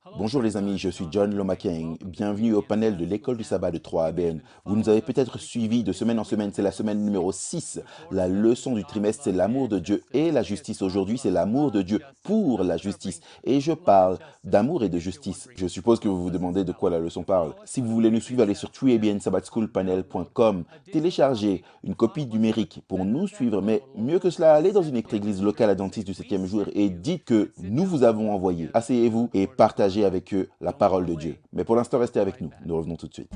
Bonjour les amis, je suis John Lomaking. Bienvenue au panel de l'école du sabbat de 3ABN. Vous nous avez peut-être suivi de semaine en semaine, c'est la semaine numéro 6. La leçon du trimestre, c'est l'amour de Dieu et la justice. Aujourd'hui, c'est l'amour de Dieu pour la justice. Et je parle d'amour et de justice. Je suppose que vous vous demandez de quoi la leçon parle. Si vous voulez nous suivre, allez sur 3abnsabbatschoolpanel.com. Téléchargez une copie numérique pour nous suivre, mais mieux que cela, allez dans une église locale adventiste du 7e jour et dites que nous vous avons envoyé. Asseyez-vous et partagez avec eux la parole de Dieu. Mais pour l'instant, restez avec nous. Nous revenons tout de suite.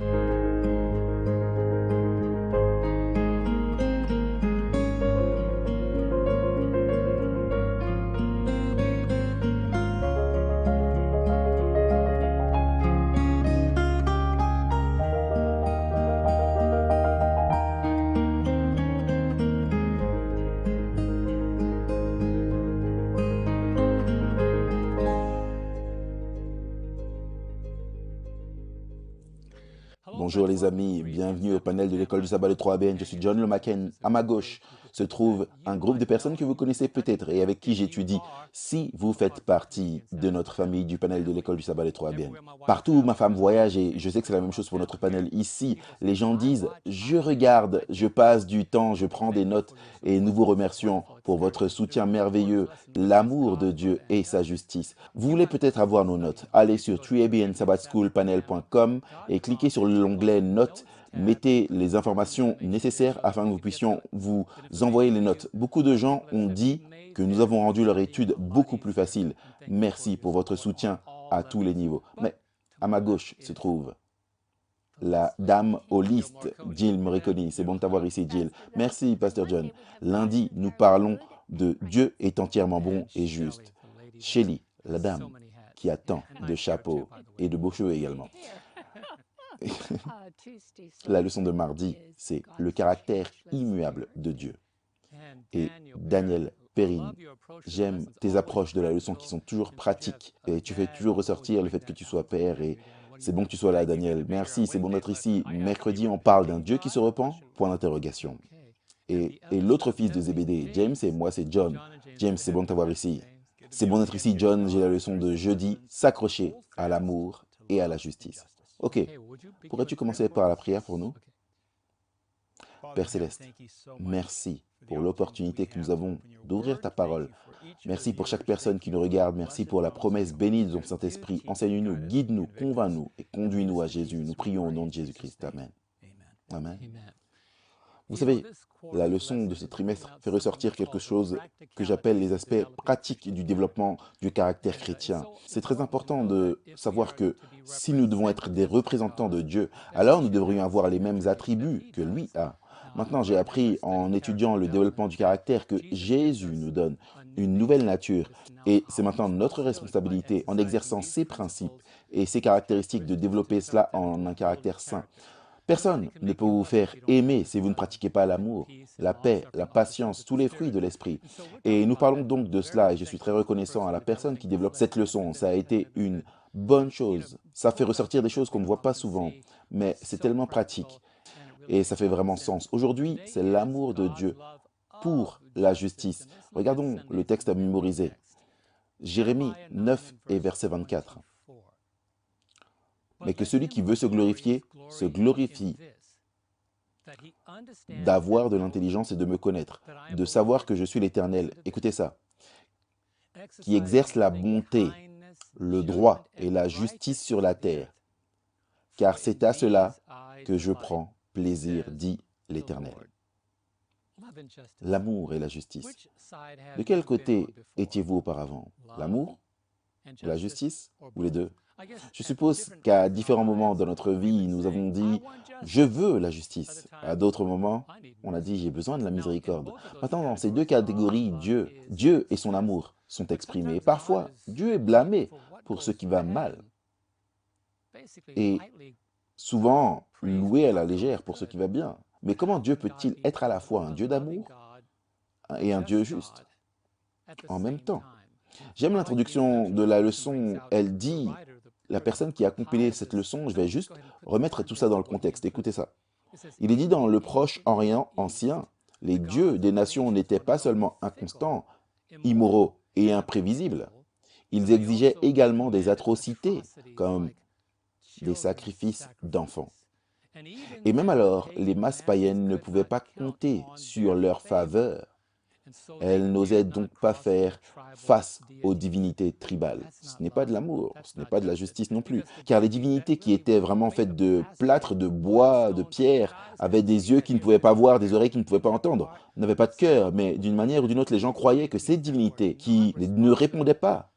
Bonjour les amis, bienvenue au panel de l'école du sabbat de 3ABN. Je suis John Lomaken. À ma gauche se trouve un groupe de personnes que vous connaissez peut-être et avec qui j'étudie si vous faites partie de notre famille du panel de l'école du sabbat de 3ABN. Partout où ma femme voyage, et je sais que c'est la même chose pour notre panel ici, les gens disent « je regarde, je passe du temps, je prends des notes » et nous vous remercions pour votre soutien merveilleux, l'amour de Dieu et sa justice. Vous voulez peut-être avoir nos notes. Allez sur 3abnsabbatschoolpanel.com et cliquez sur l'onglet Notes. Mettez les informations nécessaires afin que nous puissions vous envoyer les notes. Beaucoup de gens ont dit que nous avons rendu leur étude beaucoup plus facile. Merci pour votre soutien à tous les niveaux. Mais à ma gauche se trouve la dame au liste, Jill Morricone. C'est bon de t'avoir ici, Jill. Merci, Pasteur John. Lundi, nous parlons de Dieu est entièrement bon et juste. Shelly, la dame qui a tant de chapeaux et de beaux cheveux également. La leçon de mardi, c'est le caractère immuable de Dieu. Et Daniel Perrine, j'aime tes approches de la leçon qui sont toujours pratiques et tu fais toujours ressortir le fait que tu sois père et c'est bon que tu sois là, Daniel. Merci, c'est bon d'être ici. Mercredi, on parle d'un Dieu qui se repent, point d'interrogation. Et l'autre fils de Zébédée, James, et moi, c'est John. James, c'est bon de t'avoir ici. C'est bon d'être ici, John. J'ai la leçon de jeudi, s'accrocher à l'amour et à la justice. Ok, pourrais-tu commencer par la prière pour nous? Père Céleste, merci pour l'opportunité que nous avons d'ouvrir ta parole. Merci pour chaque personne qui nous regarde. Merci pour la promesse bénie de ton Saint-Esprit. Enseigne-nous, guide-nous, convainc-nous et conduis-nous à Jésus. Nous prions au nom de Jésus-Christ. Amen. Amen. Vous savez, la leçon de ce trimestre fait ressortir quelque chose que j'appelle les aspects pratiques du développement du caractère chrétien. C'est très important de savoir que si nous devons être des représentants de Dieu, alors nous devrions avoir les mêmes attributs que lui a. Maintenant, j'ai appris en étudiant le développement du caractère que Jésus nous donne une nouvelle nature et c'est maintenant notre responsabilité en exerçant ses principes et ses caractéristiques de développer cela en un caractère saint. Personne ne peut vous faire aimer si vous ne pratiquez pas l'amour, la paix, la patience, tous les fruits de l'esprit. Et nous parlons donc de cela et je suis très reconnaissant à la personne qui développe cette leçon. Ça a été une bonne chose. Ça fait ressortir des choses qu'on ne voit pas souvent, mais c'est tellement pratique et ça fait vraiment sens. Aujourd'hui, c'est l'amour de Dieu pour la justice. Regardons le texte à mémoriser. Jérémie 9 et verset 24. Mais que celui qui veut se glorifie d'avoir de l'intelligence et de me connaître, de savoir que je suis l'Éternel. Écoutez ça. Qui exerce la bonté, le droit et la justice sur la terre. Car c'est à cela que je prends plaisir, dit l'Éternel. L'amour et la justice. De quel côté étiez-vous auparavant? L'amour, la justice ou les deux? Je suppose qu'à différents moments dans notre vie, nous avons dit « je veux la justice ». À d'autres moments, on a dit « j'ai besoin de la miséricorde ». Maintenant, dans ces deux catégories, Dieu et son amour sont exprimés. Et parfois, Dieu est blâmé pour ce qui va mal. Et souvent, loué à la légère pour ce qui va bien. Mais comment Dieu peut-il être à la fois un Dieu d'amour et un Dieu juste en même temps? J'aime l'introduction de la leçon. Elle dit, la personne qui a compilé cette leçon, je vais juste remettre tout ça dans le contexte. Écoutez ça. Il est dit dans le Proche-Orient ancien, les dieux des nations n'étaient pas seulement inconstants, immoraux et imprévisibles. Ils exigeaient également des atrocités, comme des sacrifices d'enfants. Et même alors, les masses païennes ne pouvaient pas compter sur leur faveur. Elles n'osaient donc pas faire face aux divinités tribales. Ce n'est pas de l'amour, ce n'est pas de la justice non plus. Car les divinités qui étaient vraiment faites de plâtre, de bois, de pierre, avaient des yeux qui ne pouvaient pas voir, des oreilles qui ne pouvaient pas entendre, n'avaient pas de cœur. Mais d'une manière ou d'une autre, les gens croyaient que ces divinités qui ne répondaient pas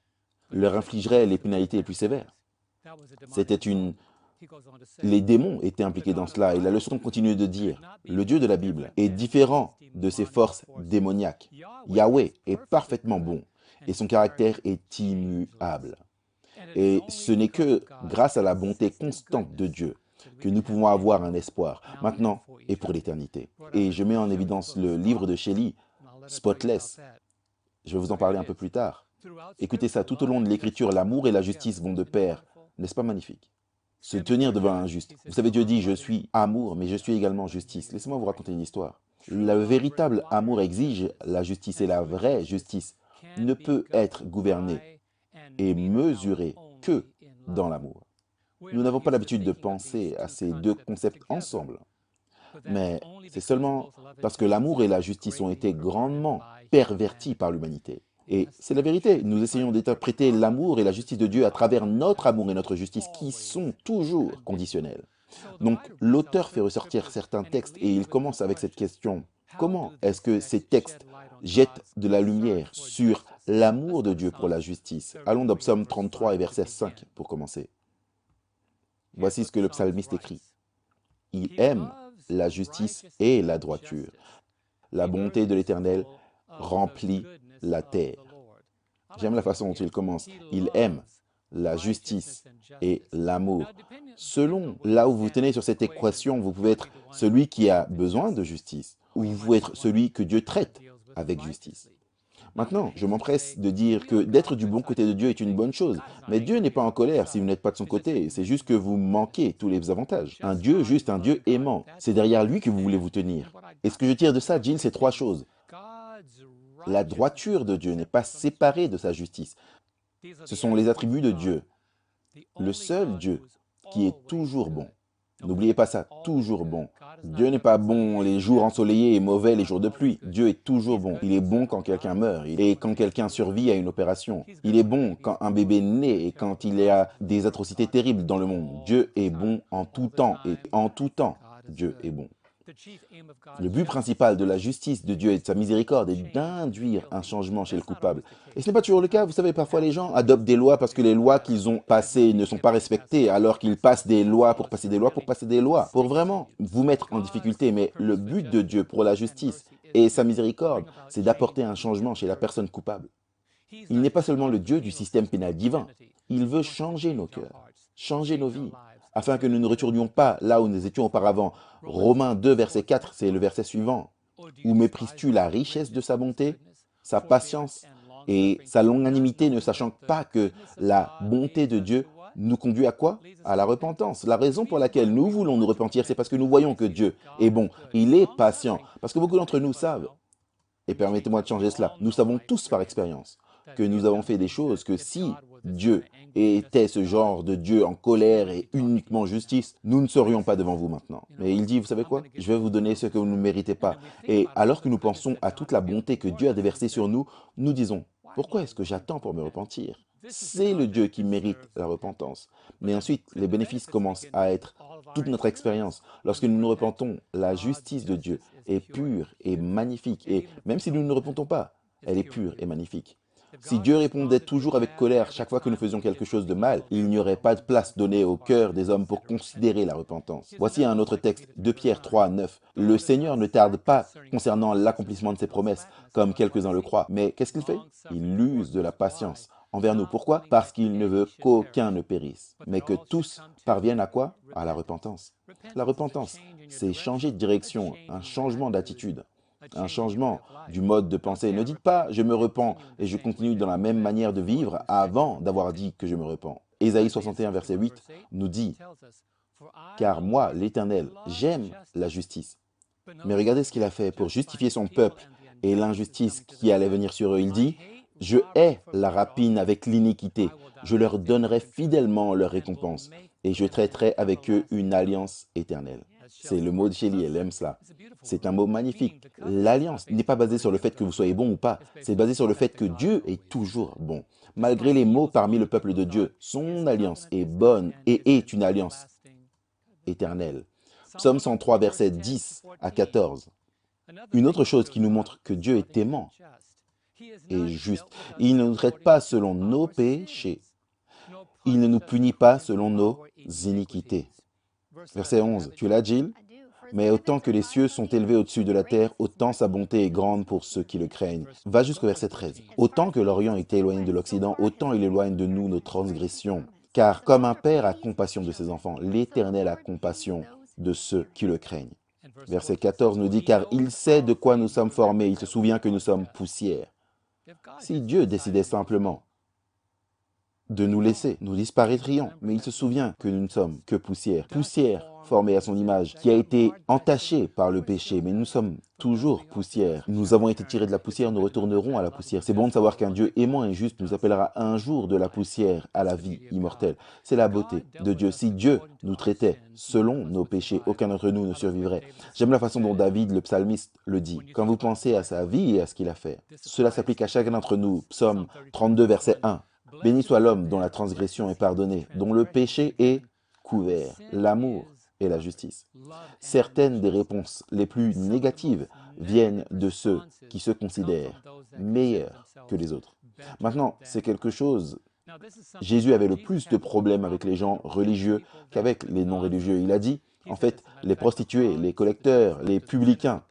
leur infligeraient les pénalités les plus sévères. Les démons étaient impliqués dans cela, et la leçon continue de dire, le Dieu de la Bible est différent de ses forces démoniaques. Yahweh est parfaitement bon, et son caractère est immuable. Et ce n'est que grâce à la bonté constante de Dieu que nous pouvons avoir un espoir, maintenant et pour l'éternité. Et je mets en évidence le livre de Shelley, Spotless. Je vais vous en parler un peu plus tard. Écoutez ça, tout au long de l'écriture, l'amour et la justice vont de pair. N'est-ce pas magnifique? Se tenir devant un juste. Vous savez, Dieu dit, je suis amour, mais je suis également justice. Laissez-moi vous raconter une histoire. Le véritable amour exige la justice, et la vraie justice ne peut être gouvernée et mesurée que dans l'amour. Nous n'avons pas l'habitude de penser à ces deux concepts ensemble, mais c'est seulement parce que l'amour et la justice ont été grandement pervertis par l'humanité. Et c'est la vérité, nous essayons d'interpréter l'amour et la justice de Dieu à travers notre amour et notre justice qui sont toujours conditionnels. Donc l'auteur fait ressortir certains textes et il commence avec cette question. Comment est-ce que ces textes jettent de la lumière sur l'amour de Dieu pour la justice? Allons dans Psaume 33 et verset 5 pour commencer. Voici ce que le psalmiste écrit. Il aime la justice et la droiture. La bonté de l'Éternel remplit la terre. J'aime la façon dont il commence. Il aime la justice et l'amour. Selon là où vous tenez sur cette équation, vous pouvez être celui qui a besoin de justice, ou vous pouvez être celui que Dieu traite avec justice. Maintenant, je m'empresse de dire que d'être du bon côté de Dieu est une bonne chose, mais Dieu n'est pas en colère si vous n'êtes pas de son côté, c'est juste que vous manquez tous les avantages. Un Dieu juste, un Dieu aimant, c'est derrière lui que vous voulez vous tenir. Et ce que je tire de ça, Jill, c'est trois choses. La droiture de Dieu n'est pas séparée de sa justice. Ce sont les attributs de Dieu. Le seul Dieu qui est toujours bon. N'oubliez pas ça, toujours bon. Dieu n'est pas bon les jours ensoleillés et mauvais les jours de pluie. Dieu est toujours bon. Il est bon quand quelqu'un meurt et quand quelqu'un survit à une opération. Il est bon quand un bébé naît et quand il y a des atrocités terribles dans le monde. Dieu est bon en tout temps et en tout temps, Dieu est bon. Le but principal de la justice de Dieu et de sa miséricorde est d'induire un changement chez le coupable. Et ce n'est pas toujours le cas. Vous savez, parfois les gens adoptent des lois parce que les lois qu'ils ont passées ne sont pas respectées, alors qu'ils passent des lois pour passer des lois pour passer des lois, pour vraiment vous mettre en difficulté. Mais le but de Dieu pour la justice et sa miséricorde, c'est d'apporter un changement chez la personne coupable. Il n'est pas seulement le Dieu du système pénal divin. Il veut changer nos cœurs, changer nos vies, afin que nous ne retournions pas là où nous étions auparavant. Romains 2, verset 4, c'est le verset suivant. Où méprises-tu la richesse de sa bonté, sa patience et sa longanimité, ne sachant pas que la bonté de Dieu nous conduit à quoi? À la repentance. La raison pour laquelle nous voulons nous repentir, c'est parce que nous voyons que Dieu est bon. Il est patient. Parce que beaucoup d'entre nous savent, et permettez-moi de changer cela, nous savons tous par expérience que nous avons fait des choses que si Dieu était ce genre de Dieu en colère et uniquement justice, nous ne serions pas devant vous maintenant. Mais il dit, vous savez quoi? Je vais vous donner ce que vous ne méritez pas. Et alors que nous pensons à toute la bonté que Dieu a déversée sur nous, nous disons, pourquoi est-ce que j'attends pour me repentir? C'est le Dieu qui mérite la repentance. Mais ensuite, les bénéfices commencent à être toute notre expérience. Lorsque nous nous repentons, la justice de Dieu est pure et magnifique. Et même si nous ne nous repentons pas, elle est pure et magnifique. Si Dieu répondait toujours avec colère chaque fois que nous faisions quelque chose de mal, il n'y aurait pas de place donnée au cœur des hommes pour considérer la repentance. Voici un autre texte, 2 Pierre 3, 9. Le Seigneur ne tarde pas concernant l'accomplissement de ses promesses, comme quelques-uns le croient. Mais qu'est-ce qu'il fait? Il use de la patience envers nous. Pourquoi? Parce qu'il ne veut qu'aucun ne périsse, mais que tous parviennent à quoi? À la repentance. La repentance, c'est changer de direction, un changement d'attitude. Un changement du mode de pensée. Ne dites pas « je me repens et je continue dans la même manière de vivre » avant d'avoir dit que je me repens. Ésaïe 61, verset 8 nous dit « Car moi, l'Éternel, j'aime la justice. » Mais regardez ce qu'il a fait pour justifier son peuple et l'injustice qui allait venir sur eux. Il dit Je hais la rapine avec l'iniquité. Je leur donnerai fidèlement leur récompense et je traiterai avec eux une alliance éternelle. C'est le mot de Shelley, elle aime cela. C'est un mot magnifique. L'alliance n'est pas basée sur le fait que vous soyez bon ou pas, c'est basé sur le fait que Dieu est toujours bon. Malgré les maux parmi le peuple de Dieu, son alliance est bonne et est une alliance éternelle. Psaume 103, versets 10 à 14. Une autre chose qui nous montre que Dieu est aimant et juste. Il ne nous traite pas selon nos péchés. Il ne nous punit pas selon nos iniquités. Verset 11. Tu l'as, Jill? Mais autant que les cieux sont élevés au-dessus de la terre, autant sa bonté est grande pour ceux qui le craignent. Va jusqu'au verset 13. Autant que l'Orient est éloigné de l'Occident, autant il éloigne de nous nos transgressions. Car comme un père a compassion de ses enfants, l'Éternel a compassion de ceux qui le craignent. Verset 14 nous dit, car il sait de quoi nous sommes formés, il se souvient que nous sommes poussière. Si Dieu décidait simplement de nous laisser, nous disparaîtrions, mais il se souvient que nous ne sommes que poussière. Poussière formée à son image, qui a été entachée par le péché, mais nous sommes toujours poussière. Nous avons été tirés de la poussière, nous retournerons à la poussière. C'est bon de savoir qu'un Dieu aimant et juste nous appellera un jour de la poussière à la vie immortelle. C'est la beauté de Dieu. Si Dieu nous traitait selon nos péchés, aucun d'entre nous ne survivrait. J'aime la façon dont David, le psalmiste, le dit. Quand vous pensez à sa vie et à ce qu'il a fait, cela s'applique à chacun d'entre nous. Psaume 32, verset 1. Béni soit l'homme dont la transgression est pardonnée, dont le péché est couvert, l'amour et la justice. Certaines des réponses les plus négatives viennent de ceux qui se considèrent meilleurs que les autres. Maintenant, c'est quelque chose... Jésus avait le plus de problèmes avec les gens religieux qu'avec les non-religieux. Il a dit, en fait, les prostituées, les collecteurs, les publicains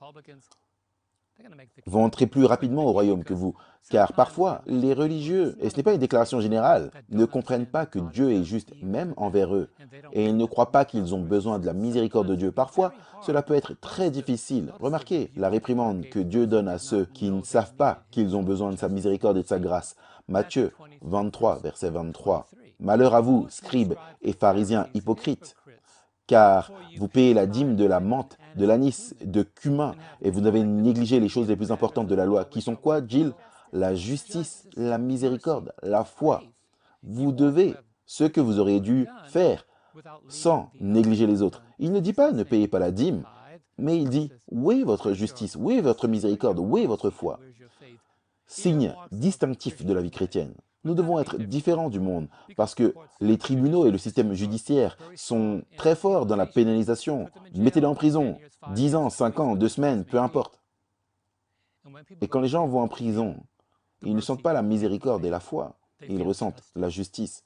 vont entrer plus rapidement au royaume que vous. Car parfois, les religieux, et ce n'est pas une déclaration générale, ne comprennent pas que Dieu est juste même envers eux. Et ils ne croient pas qu'ils ont besoin de la miséricorde de Dieu. Parfois, cela peut être très difficile. Remarquez la réprimande que Dieu donne à ceux qui ne savent pas qu'ils ont besoin de sa miséricorde et de sa grâce. Matthieu 23, verset 23. Malheur à vous, scribes et pharisiens hypocrites, car vous payez la dîme de la menthe, de l'anis, de cumin, et vous avez négligé les choses les plus importantes de la loi, qui sont quoi, Jill? La justice, la miséricorde, la foi. Vous devez ce que vous auriez dû faire sans négliger les autres. Il ne dit pas ne payez pas la dîme, mais il dit où est votre justice, où est votre miséricorde, où est votre foi? Signe distinctif de la vie chrétienne. Nous devons être différents du monde parce que les tribunaux et le système judiciaire sont très forts dans la pénalisation. Mettez-les en prison, 10 ans, 5 ans, 2 semaines, peu importe. Et quand les gens vont en prison, ils ne sentent pas la miséricorde et la foi, ils ressentent la justice.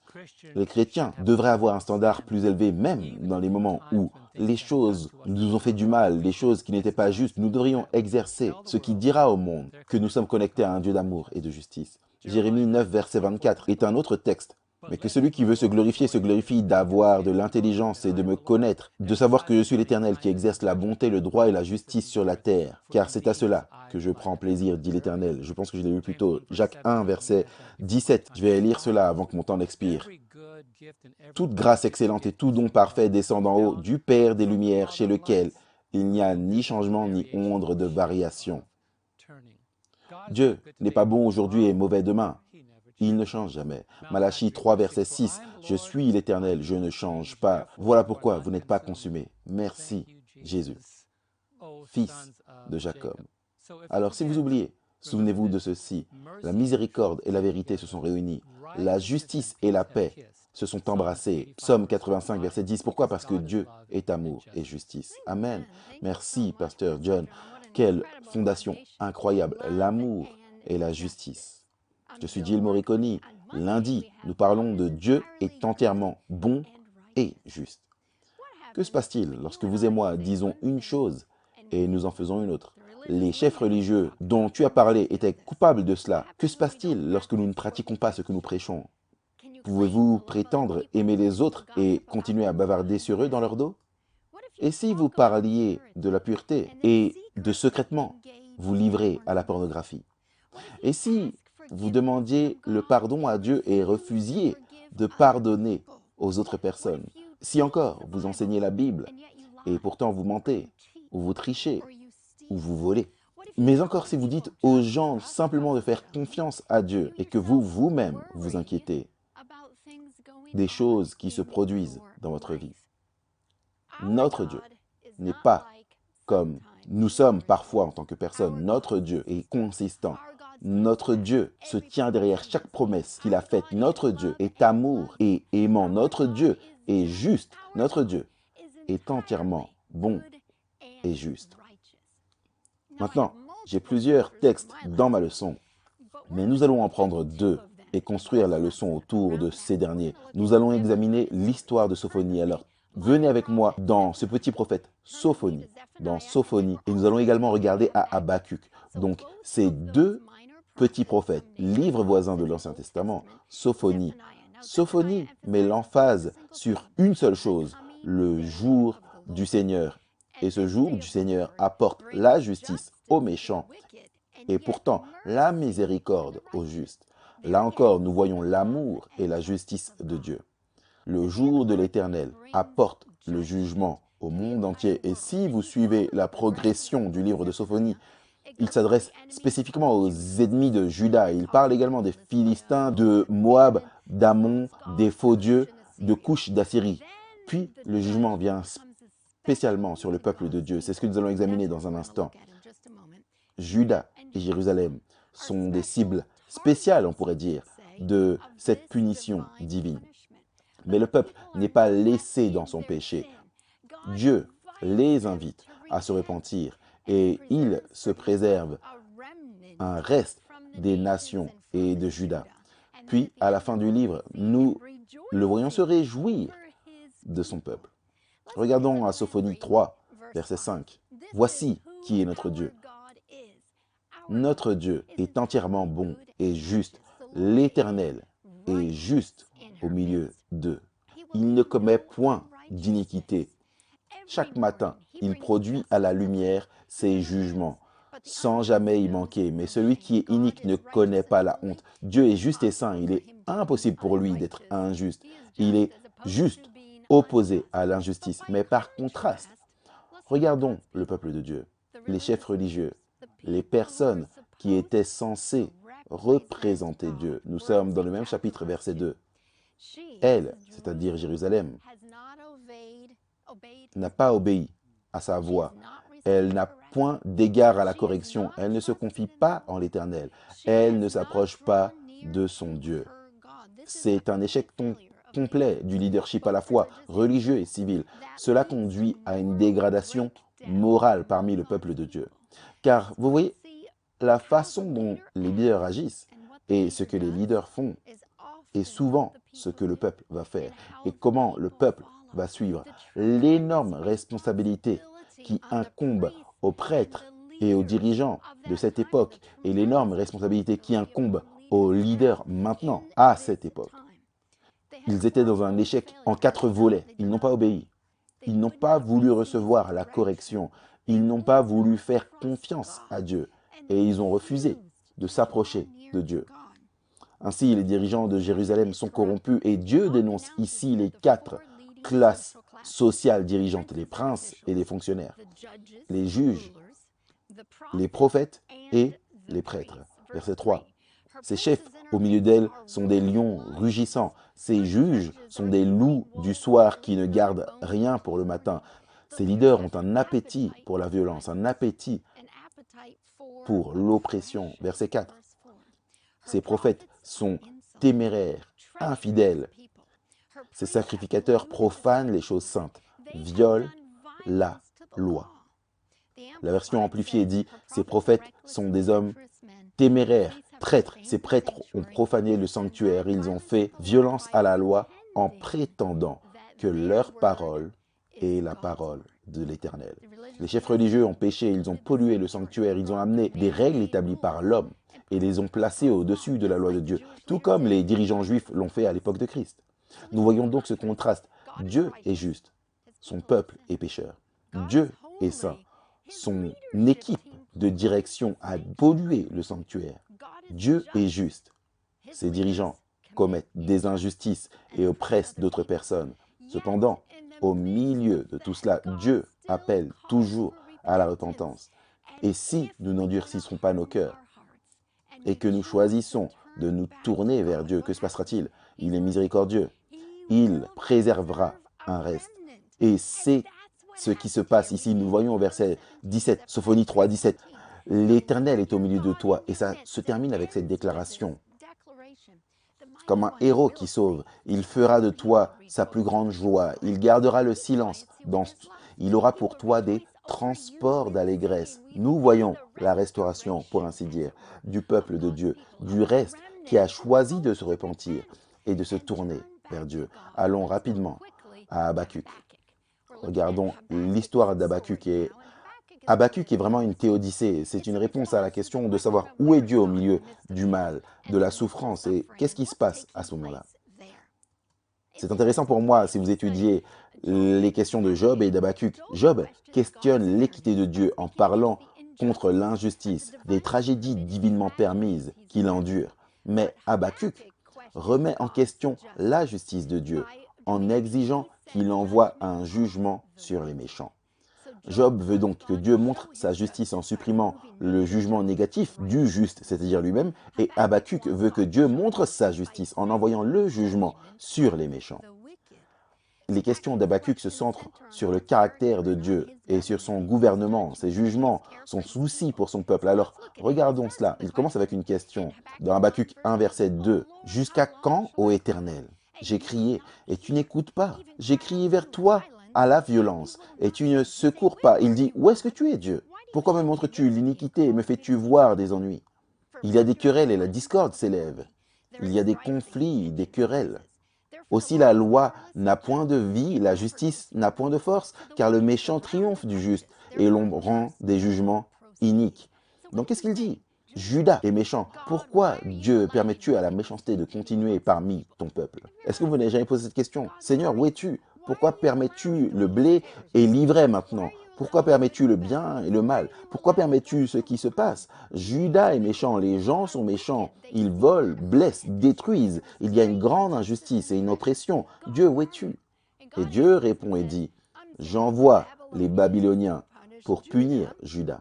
Les chrétiens devraient avoir un standard plus élevé, même dans les moments où les choses nous ont fait du mal, les choses qui n'étaient pas justes. Nous devrions exercer ce qui dira au monde que nous sommes connectés à un Dieu d'amour et de justice. Jérémie 9, verset 24 est un autre texte. Mais que celui qui veut se glorifie d'avoir de l'intelligence et de me connaître, de savoir que je suis l'Éternel qui exerce la bonté, le droit et la justice sur la terre. Car c'est à cela que je prends plaisir, dit l'Éternel. Je pense que je l'ai lu plus tôt. Jacques 1, verset 17. Je vais lire cela avant que mon temps n'expire. Toute grâce excellente et tout don parfait descend d'en haut du Père des Lumières, chez lequel il n'y a ni changement ni ombre de variation. Dieu n'est pas bon aujourd'hui et mauvais demain. Il ne change jamais. Malachie 3, verset 6. Je suis l'Éternel, je ne change pas. Voilà pourquoi vous n'êtes pas consumés. Merci, Jésus, fils de Jacob. Alors si vous oubliez, souvenez-vous de ceci. La miséricorde et la vérité se sont réunies. La justice et la paix se sont embrassées. Psaume 85, verset 10. Pourquoi? Parce que Dieu est amour et justice. Amen. Merci, pasteur John. Quelle fondation incroyable. L'amour et la justice. Je suis Jill Moriconi. Lundi, nous parlons de Dieu est entièrement bon et juste. Que se passe-t-il lorsque vous et moi disons une chose et nous en faisons une autre? Les chefs religieux dont tu as parlé étaient coupables de cela. Que se passe-t-il lorsque nous ne pratiquons pas ce que nous prêchons? Pouvez-vous prétendre aimer les autres et continuer à bavarder sur eux dans leur dos? Et si vous parliez de la pureté et de secrètement vous livrer à la pornographie? Et si vous demandiez le pardon à Dieu et refusiez de pardonner aux autres personnes? Si encore vous enseignez la Bible et pourtant vous mentez, ou vous trichez, ou vous volez, Mais encore si vous dites aux gens simplement de faire confiance à Dieu et que vous-même vous inquiétez des choses qui se produisent dans votre vie. Notre Dieu n'est pas comme nous sommes parfois en tant que personne. Notre Dieu est consistant. Notre Dieu se tient derrière chaque promesse qu'il a faite. Notre Dieu est amour et aimant. Notre Dieu est juste. Notre Dieu est entièrement bon et juste. Maintenant, j'ai plusieurs textes dans ma leçon, mais nous allons en prendre deux et construire la leçon autour de ces derniers. Nous allons examiner l'histoire de Sophonie. Alors, venez avec moi dans ce petit prophète Sophonie, et nous allons également regarder à Habakkuk. Donc, ces deux petits prophètes, livres voisins de l'Ancien Testament, Sophonie. Sophonie met l'emphase sur une seule chose, le jour du Seigneur. Et ce jour du Seigneur apporte la justice aux méchants et pourtant la miséricorde aux justes. Là encore, nous voyons l'amour et la justice de Dieu. Le jour de l'Éternel apporte le jugement au monde entier. Et si vous suivez la progression du livre de Sophonie, il s'adresse spécifiquement aux ennemis de Juda. Il parle également des Philistins, de Moab, d'Ammon, des faux dieux, de Couche d'Assyrie. Puis le jugement vient spécialement sur le peuple de Dieu. C'est ce que nous allons examiner dans un instant. Juda et Jérusalem sont des cibles spéciales, on pourrait dire, de cette punition divine. Mais le peuple n'est pas laissé dans son péché. Dieu les invite à se repentir et il se préserve un reste des nations et de Juda. Puis, à la fin du livre, nous le voyons se réjouir de son peuple. Regardons à Sophonie 3, verset 5. « Voici qui est notre Dieu. Notre Dieu est entièrement bon et juste. L'Éternel est juste au milieu d'eux. Il ne commet point d'iniquité. Chaque matin, il produit à la lumière ses jugements, sans jamais y manquer. Mais celui qui est inique ne connaît pas la honte. Dieu est juste et saint. Il est impossible pour lui d'être injuste. Il est juste, opposé à l'injustice. Mais par contraste, regardons le peuple de Dieu, les chefs religieux, les personnes qui étaient censées représenter Dieu. Nous sommes dans le même chapitre, verset 2. Elle, c'est-à-dire Jérusalem, n'a pas obéi à sa voix. Elle n'a point d'égard à la correction. Elle ne se confie pas en l'Éternel. Elle ne s'approche pas de son Dieu. C'est un échec complet du leadership à la fois religieux et civil. Cela conduit à une dégradation morale parmi le peuple de Dieu. Car, vous voyez, la façon dont les leaders agissent et ce que les leaders font est souvent ce que le peuple va faire et comment le peuple va suivre. L'énorme responsabilité qui incombe aux prêtres et aux dirigeants de cette époque et l'énorme responsabilité qui incombe aux leaders maintenant, à cette époque. Ils étaient dans un échec en 4 volets. Ils n'ont pas obéi. Ils n'ont pas voulu recevoir la correction. Ils n'ont pas voulu faire confiance à Dieu. Et ils ont refusé de s'approcher de Dieu. Ainsi, les dirigeants de Jérusalem sont corrompus et Dieu dénonce ici les 4 classes sociales dirigeantes, les princes et les fonctionnaires, les juges, les prophètes et les prêtres. Verset 3. Ces chefs au milieu d'elle sont des lions rugissants. Ces juges sont des loups du soir qui ne gardent rien pour le matin. Ces leaders ont un appétit pour la violence, un appétit pour l'oppression. Verset 4. Ces prophètes sont téméraires, infidèles. Ces sacrificateurs profanent les choses saintes, violent la loi. La version amplifiée dit « Ces prophètes sont des hommes téméraires, traîtres. Ces prêtres ont profané le sanctuaire. Ils ont fait violence à la loi en prétendant que leur parole est la parole de l'Éternel. » Les chefs religieux ont péché, ils ont pollué le sanctuaire, ils ont amené des règles établies par l'homme et les ont placées au-dessus de la loi de Dieu, tout comme les dirigeants juifs l'ont fait à l'époque de Christ. Nous voyons donc ce contraste. Dieu est juste, son peuple est pécheur. Dieu est saint, son équipe de direction a pollué le sanctuaire. Dieu est juste. Ses dirigeants commettent des injustices et oppressent d'autres personnes. Cependant, au milieu de tout cela, Dieu appelle toujours à la repentance. Et si nous n'endurcisserons pas nos cœurs et que nous choisissons de nous tourner vers Dieu, que se passera-t-il? Il est miséricordieux. Il préservera un reste. Et c'est ce qui se passe ici. Nous voyons au verset 17, Sophonie 3, 17. L'Éternel est au milieu de toi. Et ça se termine avec cette déclaration. Comme un héros qui sauve, il fera de toi sa plus grande joie. Il gardera le silence. Il aura pour toi des transports d'allégresse. Nous voyons la restauration, pour ainsi dire, du peuple de Dieu, du reste qui a choisi de se repentir et de se tourner vers Dieu. Allons rapidement à Habakkuk. Regardons l'histoire d'Habakkuk. Habakkuk est vraiment une théodicée. C'est une réponse à la question de savoir où est Dieu au milieu du mal, de la souffrance et qu'est-ce qui se passe à ce moment-là. C'est intéressant pour moi si vous étudiez les questions de Job et d'Habakkuk. Job questionne l'équité de Dieu en parlant contre l'injustice, des tragédies divinement permises qu'il endure. Mais Habakkuk remet en question la justice de Dieu en exigeant qu'il envoie un jugement sur les méchants. Job veut donc que Dieu montre sa justice en supprimant le jugement négatif du juste, c'est-à-dire lui-même, et Habakkuk veut que Dieu montre sa justice en envoyant le jugement sur les méchants. Les questions d'Habakkuk se centrent sur le caractère de Dieu et sur son gouvernement, ses jugements, son souci pour son peuple. Alors, regardons cela. Il commence avec une question dans Habakkuk 1, verset 2. « Jusqu'à quand, ô Éternel, j'ai crié et tu n'écoutes pas? J'ai crié vers toi à la violence et tu ne secours pas. » Il dit, où est-ce que tu es, Dieu? Pourquoi me montres-tu l'iniquité et me fais-tu voir des ennuis? Il y a des querelles et la discorde s'élève. Il y a des conflits, des querelles. Aussi la loi n'a point de vie, la justice n'a point de force, car le méchant triomphe du juste et l'on rend des jugements iniques. Donc qu'est-ce qu'il dit? Judas est méchant. Pourquoi Dieu permets-tu à la méchanceté de continuer parmi ton peuple? Est-ce que vous n'avez jamais posé cette question? Seigneur, où es-tu? Pourquoi permets-tu le blé et l'ivraie maintenant? Pourquoi permets-tu le bien et le mal? Pourquoi permets-tu ce qui se passe? Judas est méchant, les gens sont méchants. Ils volent, blessent, détruisent. Il y a une grande injustice et une oppression. Dieu, où es-tu? Et Dieu répond et dit, j'envoie les Babyloniens pour punir Judas.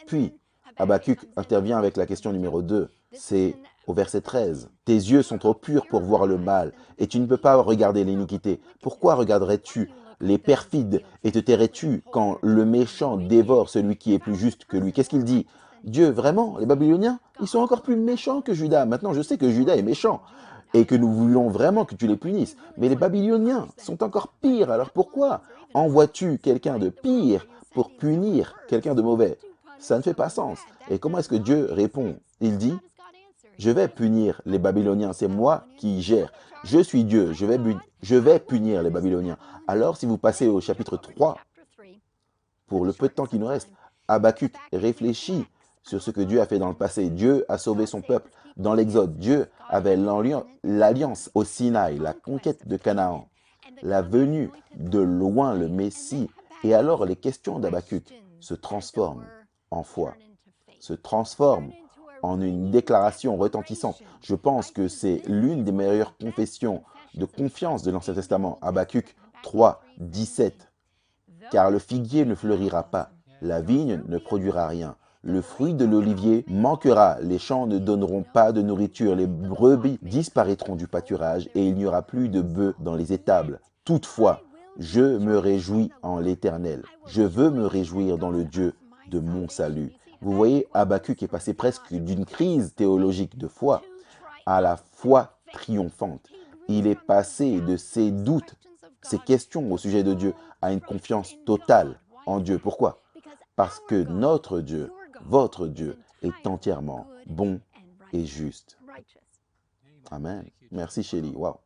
Puis, Habakkuk intervient avec la question numéro 2. C'est au verset 13. Tes yeux sont trop purs pour voir le mal et tu ne peux pas regarder l'iniquité. Pourquoi regarderais-tu les perfides et te tairais-tu quand le méchant dévore celui qui est plus juste que lui? Qu'est-ce qu'il dit? Dieu, vraiment, les Babyloniens, ils sont encore plus méchants que Judas. Maintenant, je sais que Judas est méchant et que nous voulons vraiment que tu les punisses. Mais les Babyloniens sont encore pires. Alors pourquoi envoies-tu quelqu'un de pire pour punir quelqu'un de mauvais? Ça ne fait pas sens. Et comment est-ce que Dieu répond? Il dit, je vais punir les Babyloniens, c'est moi qui gère. Je suis Dieu, je vais punir les Babyloniens. Alors, si vous passez au chapitre 3, pour le peu de temps qui nous reste, Habakkuk réfléchit sur ce que Dieu a fait dans le passé. Dieu a sauvé son peuple dans l'Exode. Dieu avait l'alliance au Sinaï, la conquête de Canaan, la venue de loin, le Messie. Et alors, les questions d'Habakkuk se transforment en foi, se transforment en une déclaration retentissante. Je pense que c'est l'une des meilleures confessions de confiance de l'Ancien Testament. Habakkuk 3, 17. Car le figuier ne fleurira pas, la vigne ne produira rien, le fruit de l'olivier manquera, les champs ne donneront pas de nourriture, les brebis disparaîtront du pâturage et il n'y aura plus de bœufs dans les étables. Toutefois, je me réjouis en l'Éternel. Je veux me réjouir dans le Dieu de mon salut. Vous voyez, Habakkuk est passé presque d'une crise théologique de foi à la foi triomphante. Il est passé de ses doutes, ses questions au sujet de Dieu, à une confiance totale en Dieu. Pourquoi? Parce que notre Dieu, votre Dieu, est entièrement bon et juste. Amen. Merci, Shelly. Wow.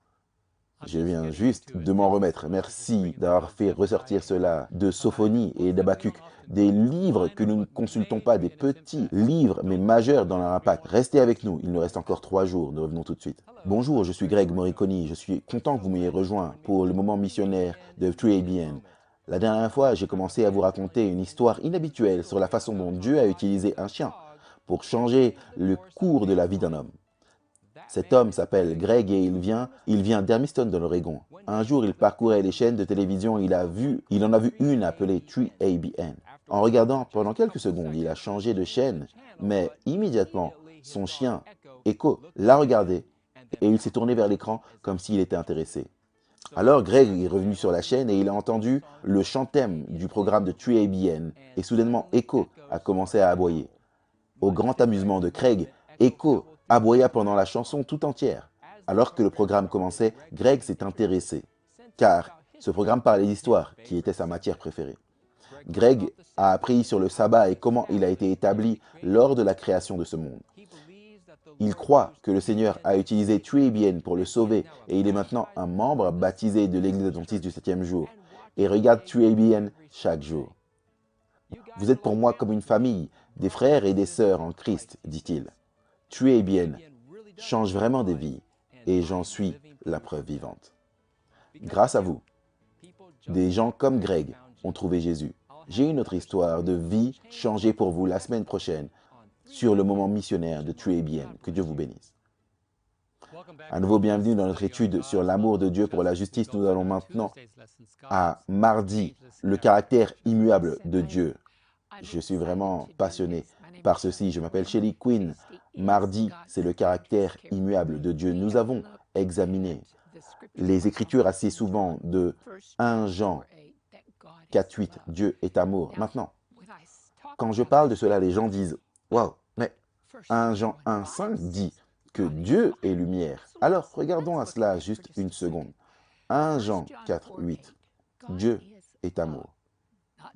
Je viens juste de m'en remettre. Merci d'avoir fait ressortir cela de Sophonie et d'Habakkuk. Des livres que nous ne consultons pas, des petits livres, mais majeurs dans leur impact. Restez avec nous, il nous reste encore 3 jours, nous revenons tout de suite. Bonjour, je suis Greg Morricone, je suis content que vous m'ayez rejoint pour le moment missionnaire de 3ABN. La dernière fois, j'ai commencé à vous raconter une histoire inhabituelle sur la façon dont Dieu a utilisé un chien pour changer le cours de la vie d'un homme. Cet homme s'appelle Greg et il vient d'Hermiston dans l'Oregon. Un jour, il parcourait les chaînes de télévision et il en a vu une appelée 3ABN. En regardant pendant quelques secondes, il a changé de chaîne, mais immédiatement, son chien, Echo, l'a regardé et il s'est tourné vers l'écran comme s'il était intéressé. Alors Greg est revenu sur la chaîne et il a entendu le chant thème du programme de 3ABN et soudainement Echo a commencé à aboyer. Au grand amusement de Craig, Echo aboya pendant la chanson tout entière. Alors que le programme commençait, Greg s'est intéressé, car ce programme parlait d'histoire, qui était sa matière préférée. Greg a appris sur le sabbat et comment il a été établi lors de la création de ce monde. Il croit que le Seigneur a utilisé 3ABN pour le sauver et il est maintenant un membre baptisé de l'Église adventiste du 7e jour et regarde 3ABN chaque jour. Vous êtes pour moi comme une famille, des frères et des sœurs en Christ, dit-il. 3ABN change vraiment des vies et j'en suis la preuve vivante. Grâce à vous, des gens comme Greg ont trouvé Jésus. J'ai une autre histoire de vie changée pour vous la semaine prochaine sur le moment missionnaire de 3ABN. Que Dieu vous bénisse. À nouveau, bienvenue dans notre étude sur l'amour de Dieu pour la justice. Nous allons maintenant à mardi, le caractère immuable de Dieu. Je suis vraiment passionné par ceci. Je m'appelle Shelly Quinn. Mardi, c'est le caractère immuable de Dieu. Nous avons examiné les Écritures assez souvent de 1 Jean 4:8, Dieu est amour. Maintenant, quand je parle de cela, les gens disent « Waouh, mais 1 Jean 1:5 dit que Dieu est lumière. » Alors, regardons à cela juste une seconde. 1 Jean 4:8, Dieu est amour.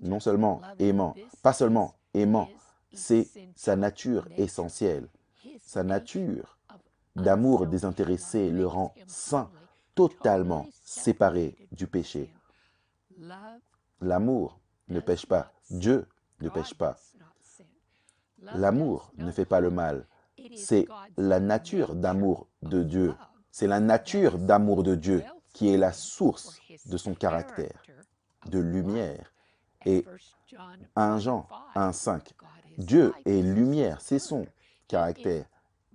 Non seulement aimant, pas seulement aimant, c'est sa nature essentielle. Sa nature d'amour désintéressé le rend saint, totalement séparé du péché. L'amour ne pêche pas, Dieu ne pêche pas. L'amour ne fait pas le mal. C'est la nature d'amour de Dieu. C'est la nature d'amour de Dieu qui est la source de son caractère, de lumière. Et 1 Jean 1:5, Dieu est lumière, c'est son caractère.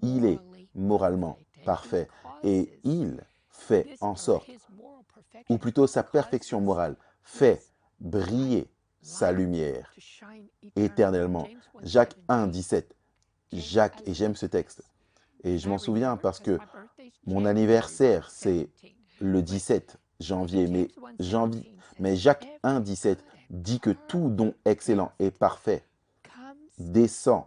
Il est moralement parfait et il fait en sorte, ou plutôt sa perfection morale, fait briller sa lumière éternellement. Jacques 1:17. Jacques, et j'aime ce texte. Et je m'en souviens parce que mon anniversaire, c'est le 17 janvier. Mais Jacques 1:17 dit que tout don excellent et parfait descend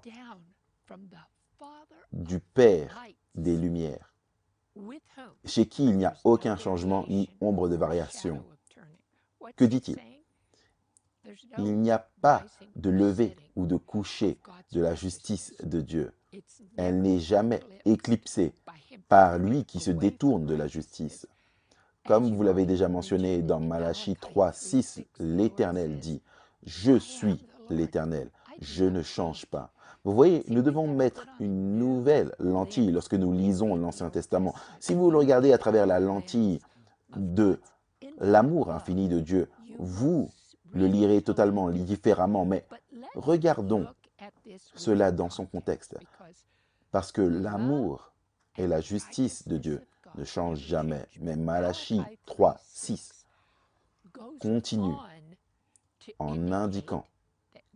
du Père des Lumières, chez qui il n'y a aucun changement ni ombre de variation. Que dit-il? Il n'y a pas de lever ou de coucher de la justice de Dieu. Elle n'est jamais éclipsée par lui qui se détourne de la justice. Comme vous l'avez déjà mentionné dans Malachie 3:6, l'Éternel dit « Je suis l'Éternel, je ne change pas ». Vous voyez, nous devons mettre une nouvelle lentille lorsque nous lisons l'Ancien Testament. Si vous le regardez à travers la lentille de l'amour infini de Dieu, vous le lirez totalement différemment, mais regardons cela dans son contexte. Parce que l'amour et la justice de Dieu ne changent jamais. Mais Malachie 3:6 continue en indiquant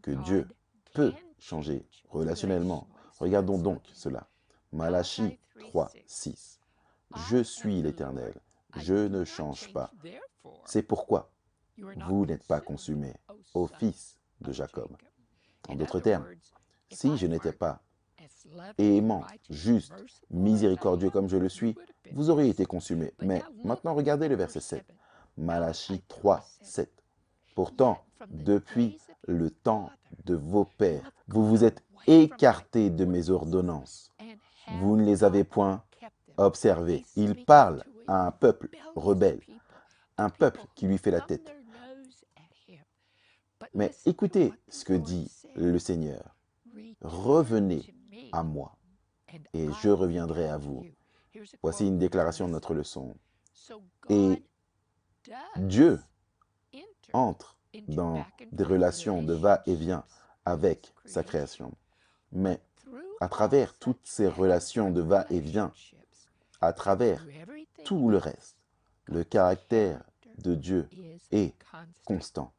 que Dieu peut changer relationnellement. Regardons donc cela. Malachie 3:6. Je suis l'Éternel, je ne change pas. C'est pourquoi vous n'êtes pas consumés, ô fils de Jacob. En d'autres termes, si je n'étais pas aimant, juste, miséricordieux comme je le suis, vous auriez été consumés. Mais maintenant, regardez le verset 7. Malachie 3:7. Pourtant, depuis le temps de vos pères, vous vous êtes écartés de mes ordonnances. Vous ne les avez point observées. Il parle à un peuple rebelle, un peuple qui lui fait la tête. Mais écoutez ce que dit le Seigneur. Revenez à moi et je reviendrai à vous. Voici une déclaration de notre leçon. Et Dieu entre dans des relations de va-et-vient avec sa création. Mais à travers toutes ces relations de va-et-vient, à travers tout le reste, le caractère de Dieu est constant.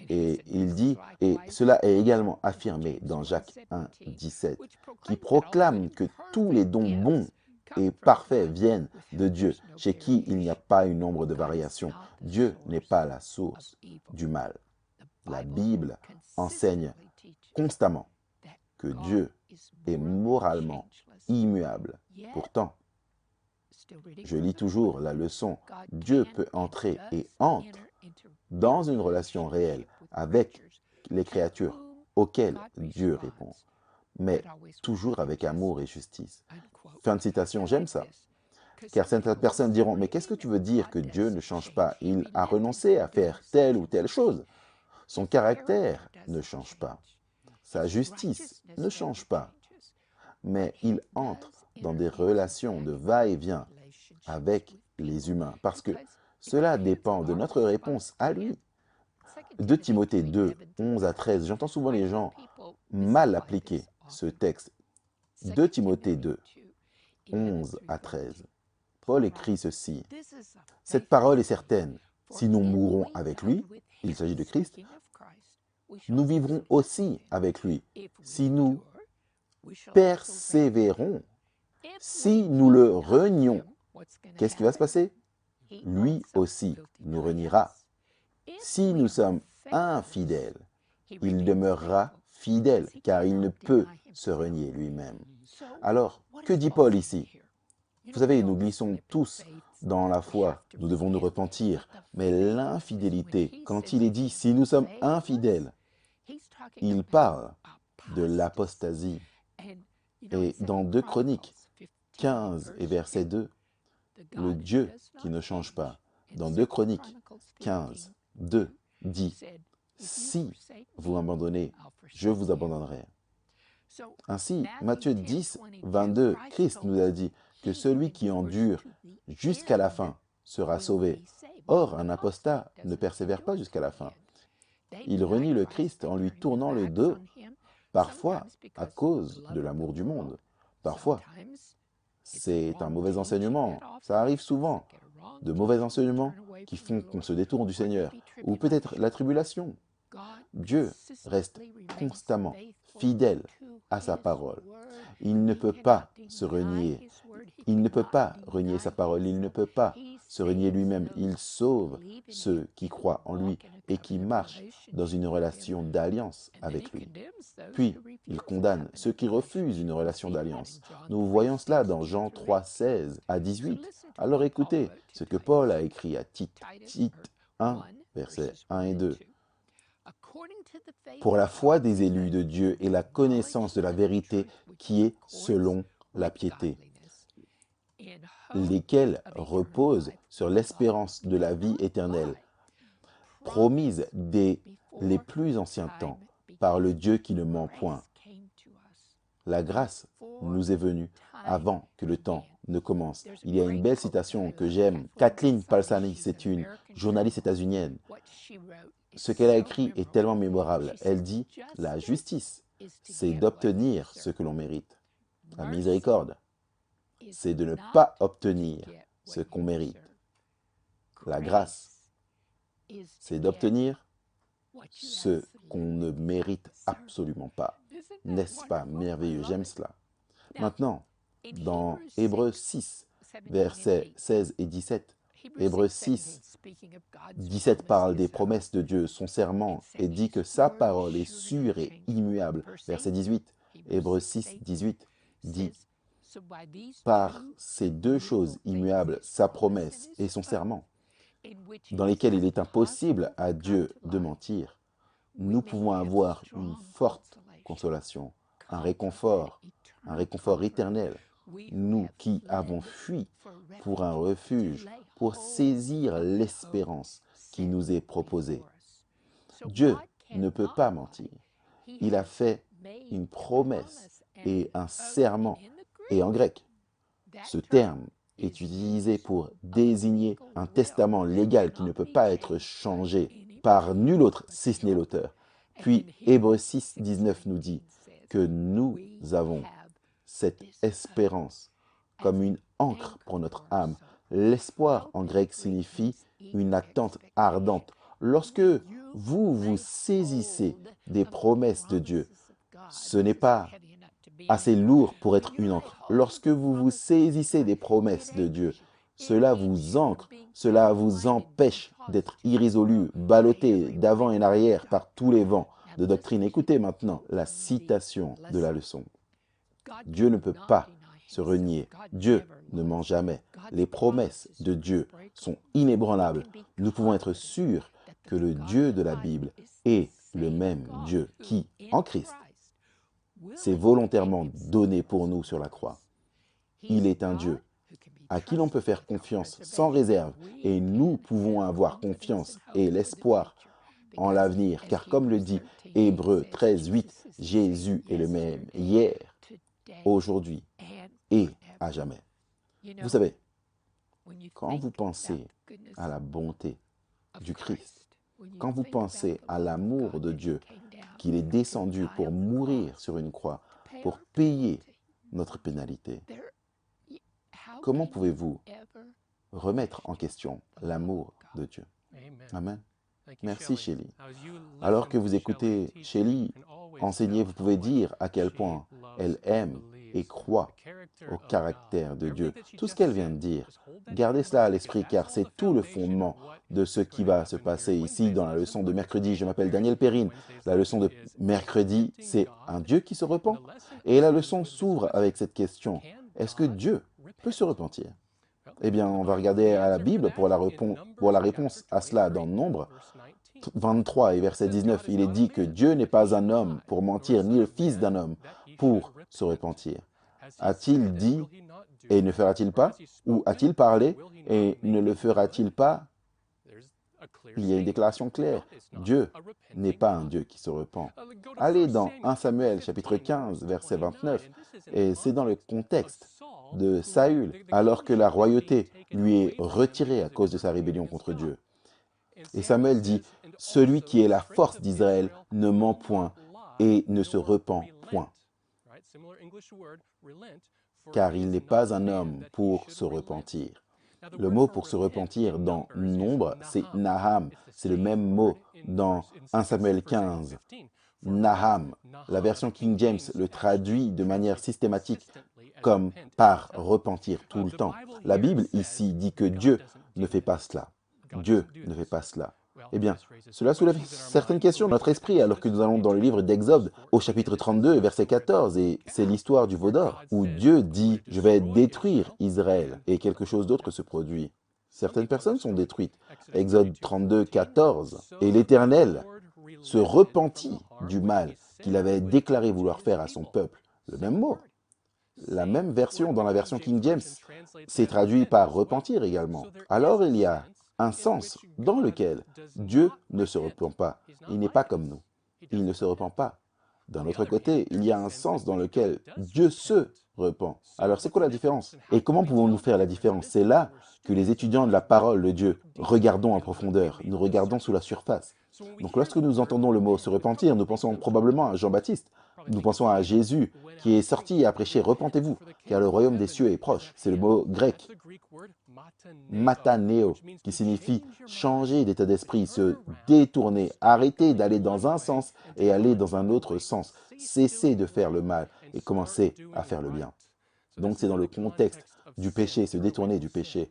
Et il dit, et cela est également affirmé dans Jacques 1, 17, qui proclame que tous les dons bons et parfaits viennent de Dieu, chez qui il n'y a pas une ombre de variation. Dieu n'est pas la source du mal. La Bible enseigne constamment que Dieu est moralement immuable. Pourtant, je lis toujours la leçon, Dieu peut entrer et entre dans une relation réelle avec les créatures auxquelles Dieu répond, mais toujours avec amour et justice. Fin de citation, j'aime ça. Car certaines personnes diront, mais qu'est-ce que tu veux dire que Dieu ne change pas? Il a renoncé à faire telle ou telle chose. Son caractère ne change pas. Sa justice ne change pas. Mais il entre dans des relations de va-et-vient avec les humains, parce que cela dépend de notre réponse à lui. 2 Timothée 2, 11 à 13, j'entends souvent les gens mal appliquer ce texte. 2 Timothée 2, 11 à 13. Paul écrit ceci, « Cette parole est certaine, si nous mourrons avec lui, il s'agit de Christ, nous vivrons aussi avec lui. Si nous persévérons, si nous le renions, qu'est-ce qui va se passer? Lui aussi nous reniera. Si nous sommes infidèles, il demeurera fidèle, car il ne peut se renier lui-même. » Alors, que dit Paul ici? Vous savez, nous glissons tous dans la foi, nous devons nous repentir, mais l'infidélité, quand il est dit « si nous sommes infidèles », il parle de l'apostasie. Et dans 2 Chroniques 15 et verset 2, le Dieu qui ne change pas, dans 2 Chroniques 15, 2, dit « Si vous m'abandonnez, je vous abandonnerai ». Ainsi, Matthieu 10, 22, Christ nous a dit que celui qui endure jusqu'à la fin sera sauvé. Or, un apostat ne persévère pas jusqu'à la fin. Il renie le Christ en lui tournant le dos, parfois à cause de l'amour du monde. Parfois, c'est un mauvais enseignement. Ça arrive souvent, de mauvais enseignements qui font qu'on se détourne du Seigneur. Ou peut-être la tribulation. Dieu reste constamment fidèle à sa parole. Il ne peut pas se renier. Il ne peut pas renier sa parole. Il ne peut pas se renier lui-même. Il sauve ceux qui croient en lui et qui marchent dans une relation d'alliance avec lui. Puis, il condamne ceux qui refusent une relation d'alliance. Nous voyons cela dans Jean 3, 16 à 18. Alors écoutez ce que Paul a écrit à Tite, Tite 1, versets 1 et 2. Pour la foi des élus de Dieu et la connaissance de la vérité qui est selon la piété, lesquels reposent sur l'espérance de la vie éternelle, promise dès les plus anciens temps par le Dieu qui ne ment point. La grâce nous est venue avant que le temps ne commence. Il y a une belle citation que j'aime. Kathleen Palsani, c'est une journaliste états-unienne. Ce qu'elle a écrit est tellement mémorable. Elle dit, la justice, c'est d'obtenir ce que l'on mérite. La miséricorde, c'est de ne pas obtenir ce qu'on mérite. La grâce, c'est d'obtenir ce qu'on ne mérite absolument pas. N'est-ce pas merveilleux? J'aime cela. Maintenant, dans Hébreux 6, versets 16 et 17, Hébreux 6, 17 parle des promesses de Dieu, son serment, et dit que sa parole est sûre et immuable. Verset 18, Hébreux 6, 18 dit « Par ces 2 choses immuables, sa promesse et son serment, dans lesquels il est impossible à Dieu de mentir, nous pouvons avoir une forte consolation, un réconfort éternel, nous qui avons fui pour un refuge, pour saisir l'espérance qui nous est proposée. Dieu ne peut pas mentir. Il a fait une promesse et un serment. Et en grec, ce terme est utilisé pour désigner un testament légal qui ne peut pas être changé par nul autre si ce n'est l'auteur. Puis Hébreux 6, 19 nous dit que nous avons cette espérance comme une ancre pour notre âme. L'espoir en grec signifie une attente ardente. Lorsque vous vous saisissez des promesses de Dieu. Ce n'est pas assez lourd pour être une encre. Lorsque vous vous saisissez des promesses de Dieu, cela vous ancre, cela vous empêche d'être irrésolu, ballotté d'avant et en arrière par tous les vents de doctrine. Écoutez maintenant la citation de la leçon. Dieu ne peut pas se renier. Dieu ne ment jamais. Les promesses de Dieu sont inébranlables. Nous pouvons être sûrs que le Dieu de la Bible est le même Dieu qui, en Christ, s'est volontairement donné pour nous sur la croix. Il est un Dieu à qui l'on peut faire confiance sans réserve et nous pouvons avoir confiance et l'espoir en l'avenir, car comme le dit Hébreux 13:8, Jésus est le même hier, aujourd'hui et à jamais. Vous savez, quand vous pensez à la bonté du Christ, quand vous pensez à l'amour de Dieu, qu'il est descendu pour mourir sur une croix, pour payer notre pénalité, comment pouvez-vous remettre en question l'amour de Dieu? Amen. Merci, Shelly. Alors que vous écoutez Shelly enseigner, vous pouvez dire à quel point elle aime et croit au caractère de Dieu. Tout ce qu'elle vient de dire, gardez cela à l'esprit car c'est tout le fondement de ce qui va se passer ici dans la leçon de mercredi. Je m'appelle Daniel Perrine. La leçon de mercredi, c'est un Dieu qui se repent. Et la leçon s'ouvre avec cette question. Est-ce que Dieu peut se repentir? Eh bien, on va regarder à la Bible pour la réponse à cela dans Nombre 23 et verset 19. Il est dit que Dieu n'est pas un homme pour mentir, ni le fils d'un homme pour se repentir. A-t-il dit et ne fera-t-il pas? Ou a-t-il parlé et ne le fera-t-il pas? Il y a une déclaration claire. Dieu n'est pas un Dieu qui se repent. Allez dans 1 Samuel chapitre 15 verset 29 et c'est dans le contexte de Saül alors que la royauté lui est retirée à cause de sa rébellion contre Dieu. Et Samuel dit, « Celui qui est la force d'Israël ne ment point et ne se repent point. » Car il n'est pas un homme pour se repentir. Le mot pour se repentir dans Nombre, c'est Naham. C'est le même mot dans 1 Samuel 15. Naham. La version King James le traduit de manière systématique comme par repentir tout le temps. La Bible ici dit que Dieu ne fait pas cela. Dieu ne fait pas cela. Eh bien, cela soulève certaines questions dans notre esprit alors que nous allons dans le livre d'Exode au chapitre 32, verset 14, et c'est l'histoire du veau d'or, où Dieu dit « Je vais détruire Israël » et quelque chose d'autre se produit. Certaines personnes sont détruites. Exode 32, 14, et l'Éternel se repentit du mal qu'il avait déclaré vouloir faire à son peuple. Le même mot. La même version dans la version King James, c'est traduit par repentir également. Alors il y a un sens dans lequel Dieu ne se repent pas. Il n'est pas comme nous. Il ne se repent pas. D'un autre côté, il y a un sens dans lequel Dieu se repent. Alors c'est quoi la différence? Et comment pouvons-nous faire la différence? C'est là que les étudiants de la parole de Dieu regardons en profondeur. Nous regardons sous la surface. Donc lorsque nous entendons le mot se repentir, nous pensons probablement à Jean-Baptiste. Nous pensons à Jésus qui est sorti et a prêché « Repentez-vous, car le royaume des cieux est proche ». C'est le mot grec « mataneo » qui signifie changer d'état d'esprit, se détourner, arrêter d'aller dans un sens et aller dans un autre sens, cesser de faire le mal et commencer à faire le bien. Donc c'est dans le contexte du péché, se détourner du péché.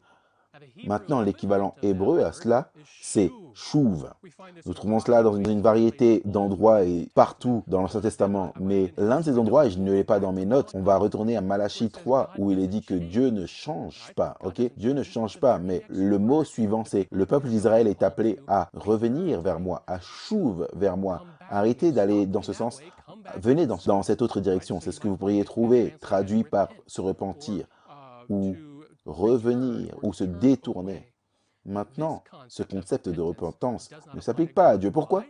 Maintenant, l'équivalent hébreu à cela, c'est « chouv ». Nous trouvons cela dans une variété d'endroits et partout dans l'Ancien Testament. Mais l'un de ces endroits, et je ne l'ai pas dans mes notes, on va retourner à Malachie 3, où il est dit que Dieu ne change pas. Ok, Dieu ne change pas, mais le mot suivant, c'est « Le peuple d'Israël est appelé à revenir vers moi, à chouv vers moi ». Arrêtez d'aller dans ce sens, venez dans cette autre direction. C'est ce que vous pourriez trouver traduit par « se repentir » ou revenir ou se détourner. Maintenant, ce concept de repentance ne s'applique pas à Dieu. Pourquoi?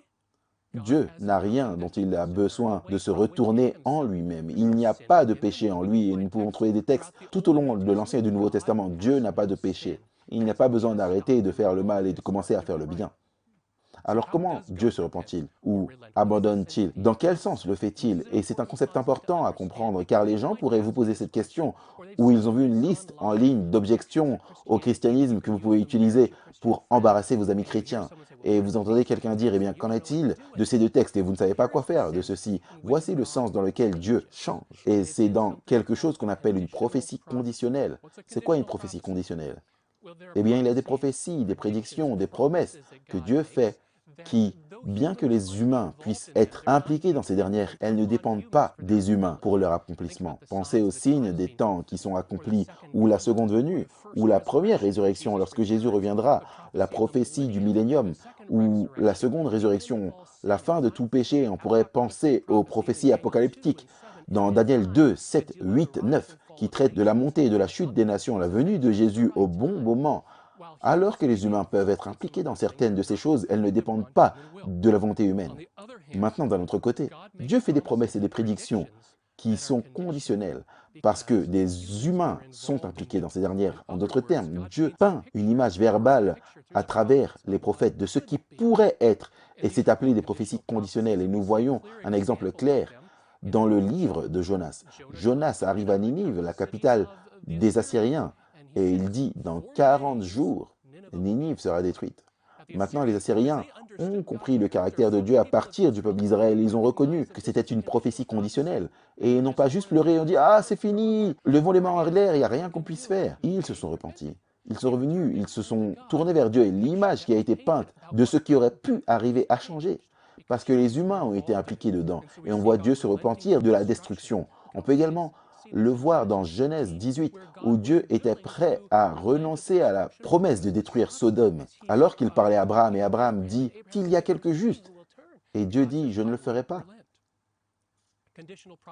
Dieu n'a rien dont il a besoin de se retourner en lui-même. Il n'y a pas de péché en lui et nous pouvons trouver des textes tout au long de l'Ancien et du Nouveau Testament. Dieu n'a pas de péché. Il n'y a pas besoin d'arrêter de faire le mal et de commencer à faire le bien. Alors comment Dieu se repent-il ou abandonne-t-il? Dans quel sens le fait-il? Et c'est un concept important à comprendre car les gens pourraient vous poser cette question où ils ont vu une liste en ligne d'objections au christianisme que vous pouvez utiliser pour embarrasser vos amis chrétiens. et vous entendez quelqu'un dire, eh bien, qu'en est-il de ces deux textes et vous ne savez pas quoi faire de ceci. Voici le sens dans lequel Dieu change. Et c'est dans quelque chose qu'on appelle une prophétie conditionnelle. C'est quoi une prophétie conditionnelle? Eh bien, il y a des prophéties, des prédictions, des promesses que Dieu fait qui, bien que les humains puissent être impliqués dans ces dernières, elles ne dépendent pas des humains pour leur accomplissement. Pensez aux signes des temps qui sont accomplis, ou la seconde venue, ou la première résurrection lorsque Jésus reviendra, la prophétie du millénium, ou la seconde résurrection, la fin de tout péché. On pourrait penser aux prophéties apocalyptiques dans Daniel 2, 7, 8, 9, qui traitent de la montée et de la chute des nations, la venue de Jésus au bon moment. Alors que les humains peuvent être impliqués dans certaines de ces choses, elles ne dépendent pas de la volonté humaine. Maintenant, d'un autre côté, Dieu fait des promesses et des prédictions qui sont conditionnelles parce que des humains sont impliqués dans ces dernières. En d'autres termes, Dieu peint une image verbale à travers les prophètes de ce qui pourrait être, et c'est appelé des prophéties conditionnelles. Et nous voyons un exemple clair dans le livre de Jonas. Jonas arrive à Ninive, la capitale des Assyriens, et il dit, dans 40 jours, Ninive sera détruite. Maintenant, les Assyriens ont compris le caractère de Dieu à partir du peuple d'Israël. Ils ont reconnu que c'était une prophétie conditionnelle. Et ils n'ont pas juste pleuré et ont dit « Ah, c'est fini, levons les mains en l'air, il n'y a rien qu'on puisse faire. » Ils se sont repentis. Ils sont revenus, ils se sont tournés vers Dieu. Et l'image qui a été peinte de ce qui aurait pu arriver a changé. Parce que les humains ont été impliqués dedans. Et on voit Dieu se repentir de la destruction. On peut également le voir dans Genèse 18, où Dieu était prêt à renoncer à la promesse de détruire Sodome, alors qu'il parlait à Abraham, et Abraham dit « Il y a quelques justes ». Et Dieu dit « Je ne le ferai pas ».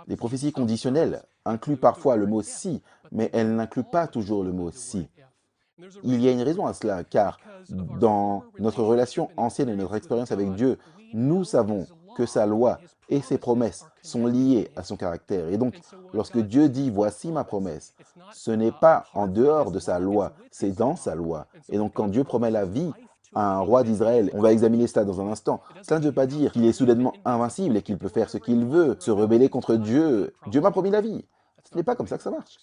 Les prophéties conditionnelles incluent parfois le mot « si », mais elles n'incluent pas toujours le mot « si ». Il y a une raison à cela, car dans notre relation ancienne et notre expérience avec Dieu, nous savons que sa loi et ses promesses sont liées à son caractère. Et donc, lorsque Dieu dit « Voici ma promesse », ce n'est pas en dehors de sa loi, c'est dans sa loi. Et donc, quand Dieu promet la vie à un roi d'Israël, on va examiner cela dans un instant, cela ne veut pas dire qu'il est soudainement invincible et qu'il peut faire ce qu'il veut, se rebeller contre Dieu. Dieu m'a promis la vie. Ce n'est pas comme ça que ça marche.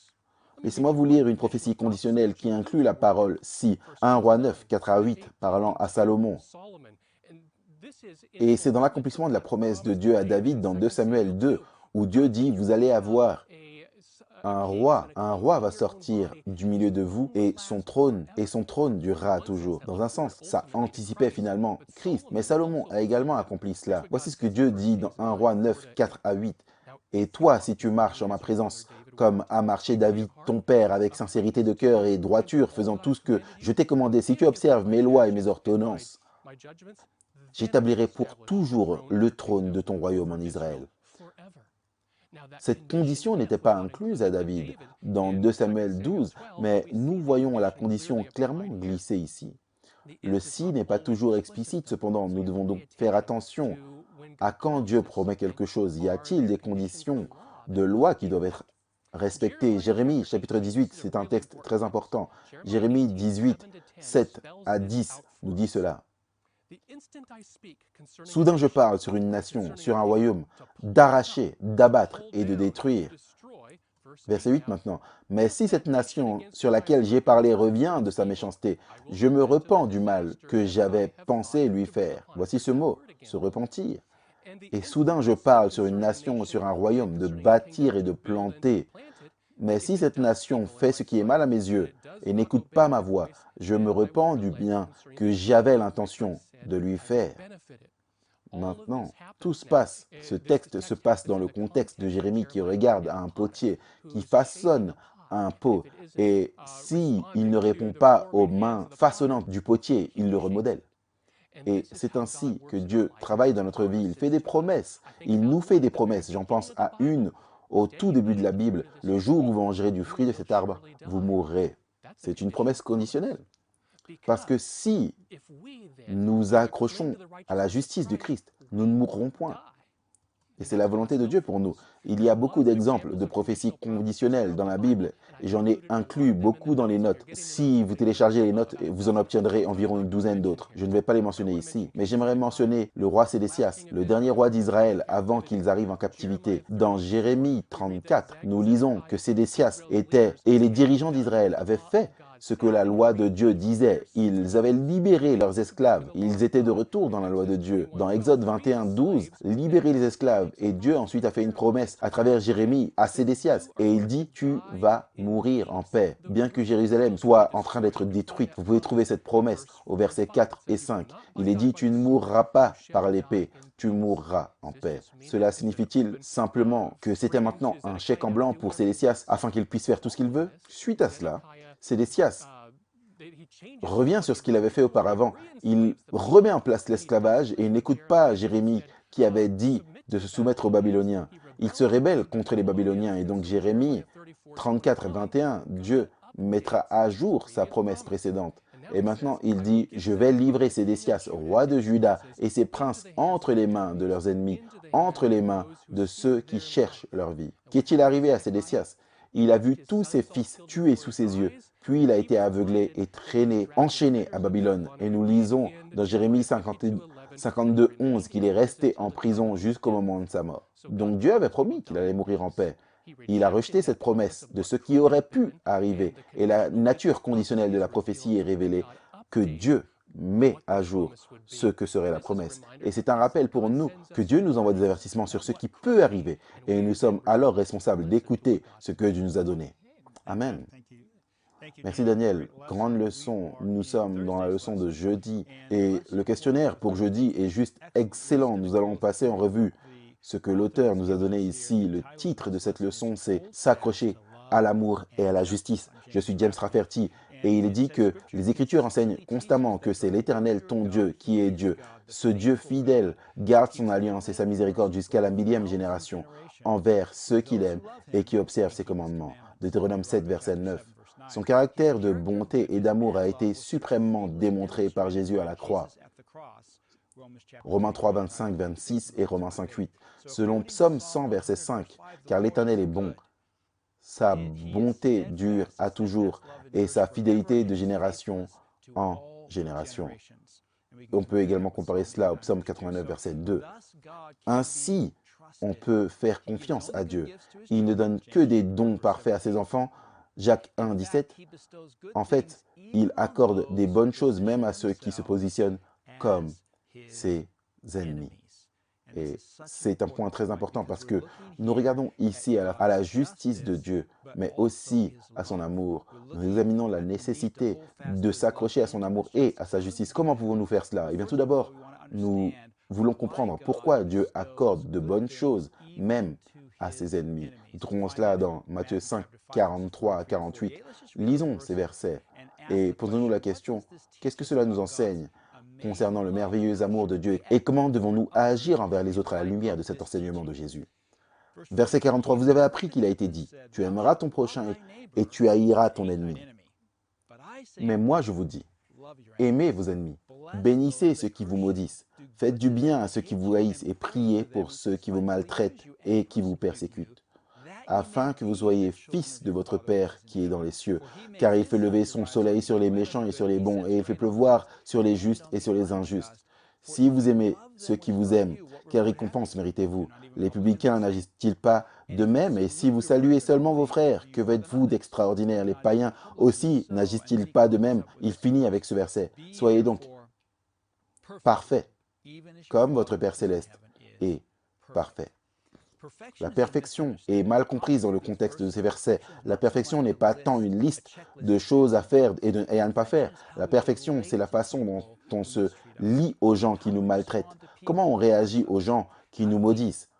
Laissez-moi vous lire une prophétie conditionnelle qui inclut la parole « si ». 1 Roi 9, 4 à 8, parlant à Salomon. Et c'est dans l'accomplissement de la promesse de Dieu à David dans 2 Samuel 2, où Dieu dit « Vous allez avoir un roi va sortir du milieu de vous et son trône durera toujours. » Dans un sens, ça anticipait finalement Christ. Mais Salomon a également accompli cela. Voici ce que Dieu dit dans 1 Roi 9, 4 à 8. « Et toi, si tu marches en ma présence, comme a marché David ton père, avec sincérité de cœur et droiture, faisant tout ce que je t'ai commandé, si tu observes mes lois et mes ordonnances, j'établirai pour toujours le trône de ton royaume en Israël. » Cette condition n'était pas incluse à David dans 2 Samuel 12, mais nous voyons la condition clairement glissée ici. Le si n'est pas toujours explicite, cependant, nous devons donc faire attention à quand Dieu promet quelque chose. Y a-t-il des conditions de loi qui doivent être respectées? Jérémie, chapitre 18, c'est un texte très important. Jérémie 18, 7 à 10 nous dit cela. « Soudain je parle sur une nation, sur un royaume, d'arracher, d'abattre et de détruire. » Verset 8 maintenant. « Mais si cette nation sur laquelle j'ai parlé revient de sa méchanceté, je me repens du mal que j'avais pensé lui faire. » Voici ce mot, se repentir. « Et soudain je parle sur une nation, sur un royaume, de bâtir et de planter. Mais si cette nation fait ce qui est mal à mes yeux et n'écoute pas ma voix, je me repens du bien que j'avais l'intention de lui faire. » Maintenant, tout se passe. Ce texte se passe dans le contexte de Jérémie qui regarde à un potier, qui façonne un pot. Et s'il ne répond pas aux mains façonnantes du potier, il le remodèle. Et c'est ainsi que Dieu travaille dans notre vie. Il fait des promesses. Il nous fait des promesses. J'en pense à une au tout début de la Bible. « Le jour où vous mangerez du fruit de cet arbre, vous mourrez. » C'est une promesse conditionnelle. Parce que si nous accrochons à la justice de Christ, nous ne mourrons point. Et c'est la volonté de Dieu pour nous. Il y a beaucoup d'exemples de prophéties conditionnelles dans la Bible, et j'en ai inclus beaucoup dans les notes. Si vous téléchargez les notes, vous en obtiendrez environ une douzaine d'autres. Je ne vais pas les mentionner ici, mais j'aimerais mentionner le roi Sédécias, le dernier roi d'Israël avant qu'ils arrivent en captivité. Dans Jérémie 34, nous lisons que Sédécias était, et les dirigeants d'Israël avaient fait ce que la loi de Dieu disait. Ils avaient libéré leurs esclaves. Ils étaient de retour dans la loi de Dieu. Dans Exode 21, 12, libérer les esclaves. Et Dieu ensuite a fait une promesse à travers Jérémie à Sédécias. Et il dit, tu vas mourir en paix. Bien que Jérusalem soit en train d'être détruite, vous pouvez trouver cette promesse au verset 4 et 5. Il est dit, tu ne mourras pas par l'épée, tu mourras en paix. Cela signifie-t-il simplement que c'était maintenant un chèque en blanc pour Sédécias afin qu'il puisse faire tout ce qu'il veut? Suite à cela, Sédécias revient sur ce qu'il avait fait auparavant. Il remet en place l'esclavage et il n'écoute pas Jérémie qui avait dit de se soumettre aux Babyloniens. Il se rébelle contre les Babyloniens et donc Jérémie 34, 21, Dieu mettra à jour sa promesse précédente. Et maintenant, il dit, je vais livrer Sédécias, roi de Juda, et ses princes entre les mains de leurs ennemis, entre les mains de ceux qui cherchent leur vie. Qu'est-il arrivé à Sédécias? Il a vu tous ses fils tués sous ses yeux, puis il a été aveuglé et traîné, enchaîné à Babylone. Et nous lisons dans Jérémie 52, 11 qu'il est resté en prison jusqu'au moment de sa mort. Donc Dieu avait promis qu'il allait mourir en paix. Il a rejeté cette promesse de ce qui aurait pu arriver. Et la nature conditionnelle de la prophétie est révélée que Dieu met à jour ce que serait la promesse. Et c'est un rappel pour nous que Dieu nous envoie des avertissements sur ce qui peut arriver. Et nous sommes alors responsables d'écouter ce que Dieu nous a donné. Amen. Merci Daniel. Grande leçon. Nous sommes dans la leçon de jeudi. Et le questionnaire pour jeudi est juste excellent. Nous allons passer en revue ce que l'auteur nous a donné ici. Le titre de cette leçon, c'est « S'accrocher à l'amour et à la justice ». Je suis James Rafferty et il dit que les Écritures enseignent constamment que c'est l'Éternel, ton Dieu, qui est Dieu. Ce Dieu fidèle garde son alliance et sa miséricorde jusqu'à la 1000e génération envers ceux qu'il aime et qui observent ses commandements. Deutéronome 7, verset 9. Son caractère de bonté et d'amour a été suprêmement démontré par Jésus à la croix. Romains 3, 25, 26 et Romains 5, 8. Selon Psaume 100, verset 5, « Car l'Éternel est bon, sa bonté dure à toujours, et sa fidélité de génération en génération. » On peut également comparer cela au Psaume 89, verset 2. Ainsi, on peut faire confiance à Dieu. Il ne donne que des dons parfaits à ses enfants. Jacques 1, 17. En fait, il accorde des bonnes choses même à ceux qui se positionnent comme ses ennemis. Et c'est un point très important parce que nous regardons ici à la justice de Dieu, mais aussi à son amour. Nous examinons la nécessité de s'accrocher à son amour et à sa justice. Comment pouvons-nous faire cela? Eh bien, tout d'abord, nous voulons comprendre pourquoi Dieu accorde de bonnes choses, même à ses ennemis. Nous trouvons cela dans Matthieu 5, 43 à 48. Lisons ces versets et posons-nous la question, qu'est-ce que cela nous enseigne concernant le merveilleux amour de Dieu et comment devons-nous agir envers les autres à la lumière de cet enseignement de Jésus? Verset 43, vous avez appris qu'il a été dit, tu aimeras ton prochain et tu haïras ton ennemi. Mais moi je vous dis, aimez vos ennemis, bénissez ceux qui vous maudissent, faites du bien à ceux qui vous haïssent et priez pour ceux qui vous maltraitent et qui vous persécutent, afin que vous soyez fils de votre Père qui est dans les cieux, car il fait lever son soleil sur les méchants et sur les bons, et il fait pleuvoir sur les justes et sur les injustes. Si vous aimez ceux qui vous aiment, quelle récompense méritez-vous? Les publicains n'agissent-ils pas de même? Et si vous saluez seulement vos frères, que faites-vous d'extraordinaire? Les païens aussi n'agissent-ils pas de même? Il finit avec ce verset. Soyez donc parfaits, comme votre Père céleste est parfait. La perfection est mal comprise dans le contexte de ces versets. La perfection n'est pas tant une liste de choses à faire et à ne pas faire. La perfection, c'est la façon dont on se lie aux gens qui nous maltraitent. Comment on réagit aux gens qui nous maudissent?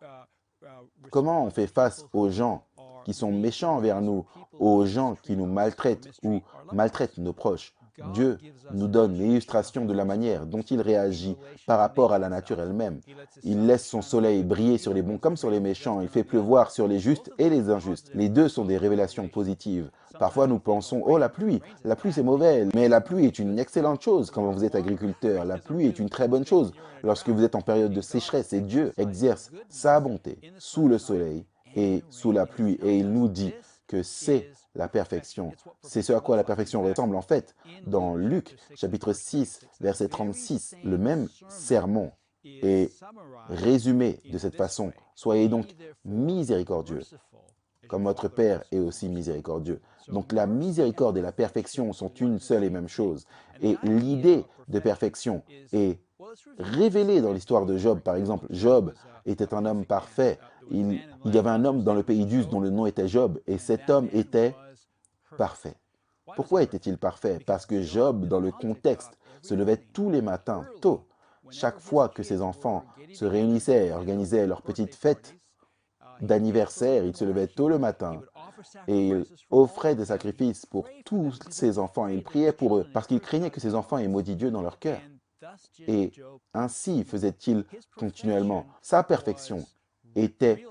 Comment on fait face aux gens qui sont méchants envers nous, aux gens qui nous maltraitent ou maltraitent nos proches? Dieu nous donne l'illustration de la manière dont il réagit par rapport à la nature elle-même. Il laisse son soleil briller sur les bons comme sur les méchants. Il fait pleuvoir sur les justes et les injustes. Les deux sont des révélations positives. Parfois, nous pensons « Oh, la pluie c'est mauvais ». Mais la pluie est une excellente chose quand vous êtes agriculteur. La pluie est une très bonne chose lorsque vous êtes en période de sécheresse. Et Dieu exerce sa bonté sous le soleil et sous la pluie. Et il nous dit que c'est la perfection. C'est ce à quoi la perfection ressemble en fait. Dans Luc, chapitre 6, verset 36, le même sermon est résumé de cette façon. Soyez donc miséricordieux comme votre Père est aussi miséricordieux. Donc la miséricorde et la perfection sont une seule et même chose. Et l'idée de perfection est révélée dans l'histoire de Job. Par exemple, Job était un homme parfait. Il y avait un homme dans le pays d'Uz dont le nom était Job, et cet homme était parfait. Pourquoi était-il parfait? Parce que Job, dans le contexte, se levait tous les matins, tôt. Chaque fois que ses enfants se réunissaient et organisaient leur petite fête d'anniversaire, il se levait tôt le matin et il offrait des sacrifices pour tous ses enfants. Il priait pour eux parce qu'il craignait que ses enfants aient maudit Dieu dans leur cœur. Et ainsi faisait-il continuellement. Sa perfection était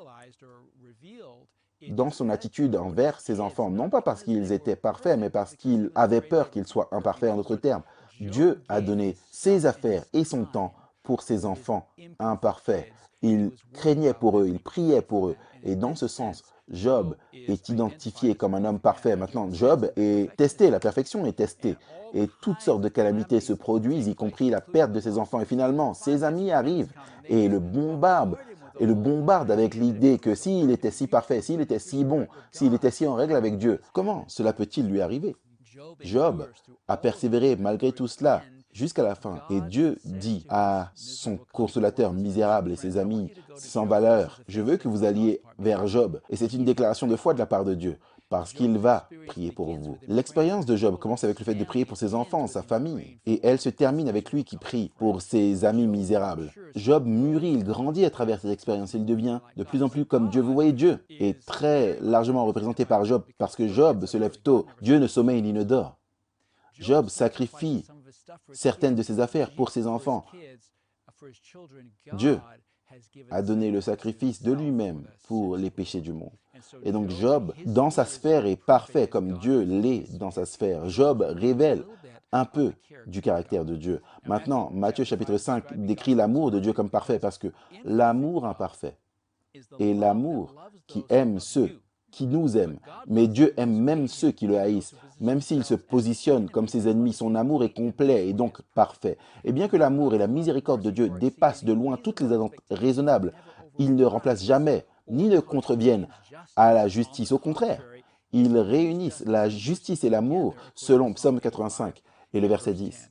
dans son attitude envers ses enfants, non pas parce qu'ils étaient parfaits, mais parce qu'il avait peur qu'ils soient imparfaits. En d'autres termes, Dieu a donné ses affaires et son temps pour ses enfants imparfaits. Il craignait pour eux, il priait pour eux. Et dans ce sens, Job est identifié comme un homme parfait. Maintenant, Job est testé, la perfection est testée. Et toutes sortes de calamités se produisent, y compris la perte de ses enfants. Et finalement, ses amis arrivent et le bombardent avec l'idée que s'il était si parfait, s'il était si bon, s'il était si en règle avec Dieu, comment cela peut-il lui arriver? Job a persévéré malgré tout cela jusqu'à la fin. Et Dieu dit à son consolateur misérable et ses amis sans valeur, « Je veux que vous alliez vers Job. » Et c'est une déclaration de foi de la part de Dieu, parce qu'il va prier pour vous. L'expérience de Job commence avec le fait de prier pour ses enfants, sa famille, et elle se termine avec lui qui prie pour ses amis misérables. Job mûrit, il grandit à travers cette expérience, il devient de plus en plus comme Dieu. Vous voyez, Dieu est très largement représenté par Job, parce que Job se lève tôt, Dieu ne sommeille ni ne dort. Job sacrifie certaines de ses affaires pour ses enfants. Dieu a donné le sacrifice de lui-même pour les péchés du monde. Et donc Job, dans sa sphère, est parfait comme Dieu l'est dans sa sphère. Job révèle un peu du caractère de Dieu. Maintenant, Matthieu chapitre 5 décrit l'amour de Dieu comme parfait parce que l'amour imparfait est l'amour qui aime ceux qui nous aiment. Mais Dieu aime même ceux qui le haïssent, même s'ils se positionnent comme ses ennemis. Son amour est complet et donc parfait. Et bien que l'amour et la miséricorde de Dieu dépassent de loin toutes les attentes raisonnables, ils ne remplacent jamais ni ne contreviennent à la justice. Au contraire, ils réunissent la justice et l'amour selon Psaume 85 et le verset 10.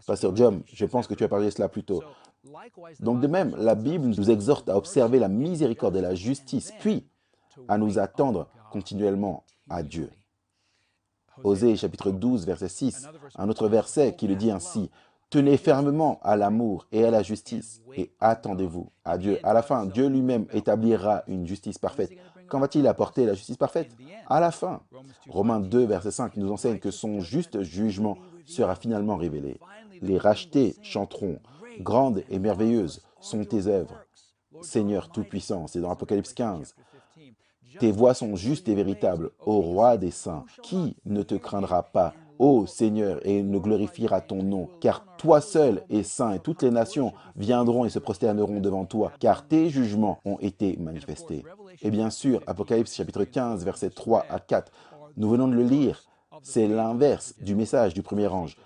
Pasteur John, je pense que tu as parlé de cela plus tôt. Donc de même, la Bible nous exhorte à observer la miséricorde et la justice, puis à nous attendre continuellement à Dieu. Osée chapitre 12, verset 6, un autre verset qui le dit ainsi, « Tenez fermement à l'amour et à la justice et attendez-vous à Dieu. » À la fin, Dieu lui-même établira une justice parfaite. Quand va-t-il apporter la justice parfaite? À la fin. Romains 2, verset 5 nous enseigne que son juste jugement sera finalement révélé. Les rachetés chanteront, « Grandes et merveilleuses sont tes œuvres, Seigneur Tout-Puissant. » C'est dans Apocalypse 15. Tes voies sont justes et véritables, ô roi des saints. Qui ne te craindra pas, ô Seigneur, et ne glorifiera ton nom? Car toi seul es saint, et toutes les nations viendront et se prosterneront devant toi, car tes jugements ont été manifestés. Et bien sûr, Apocalypse chapitre 15, versets 3 à 4, nous venons de le lire, c'est l'inverse du message du premier ange.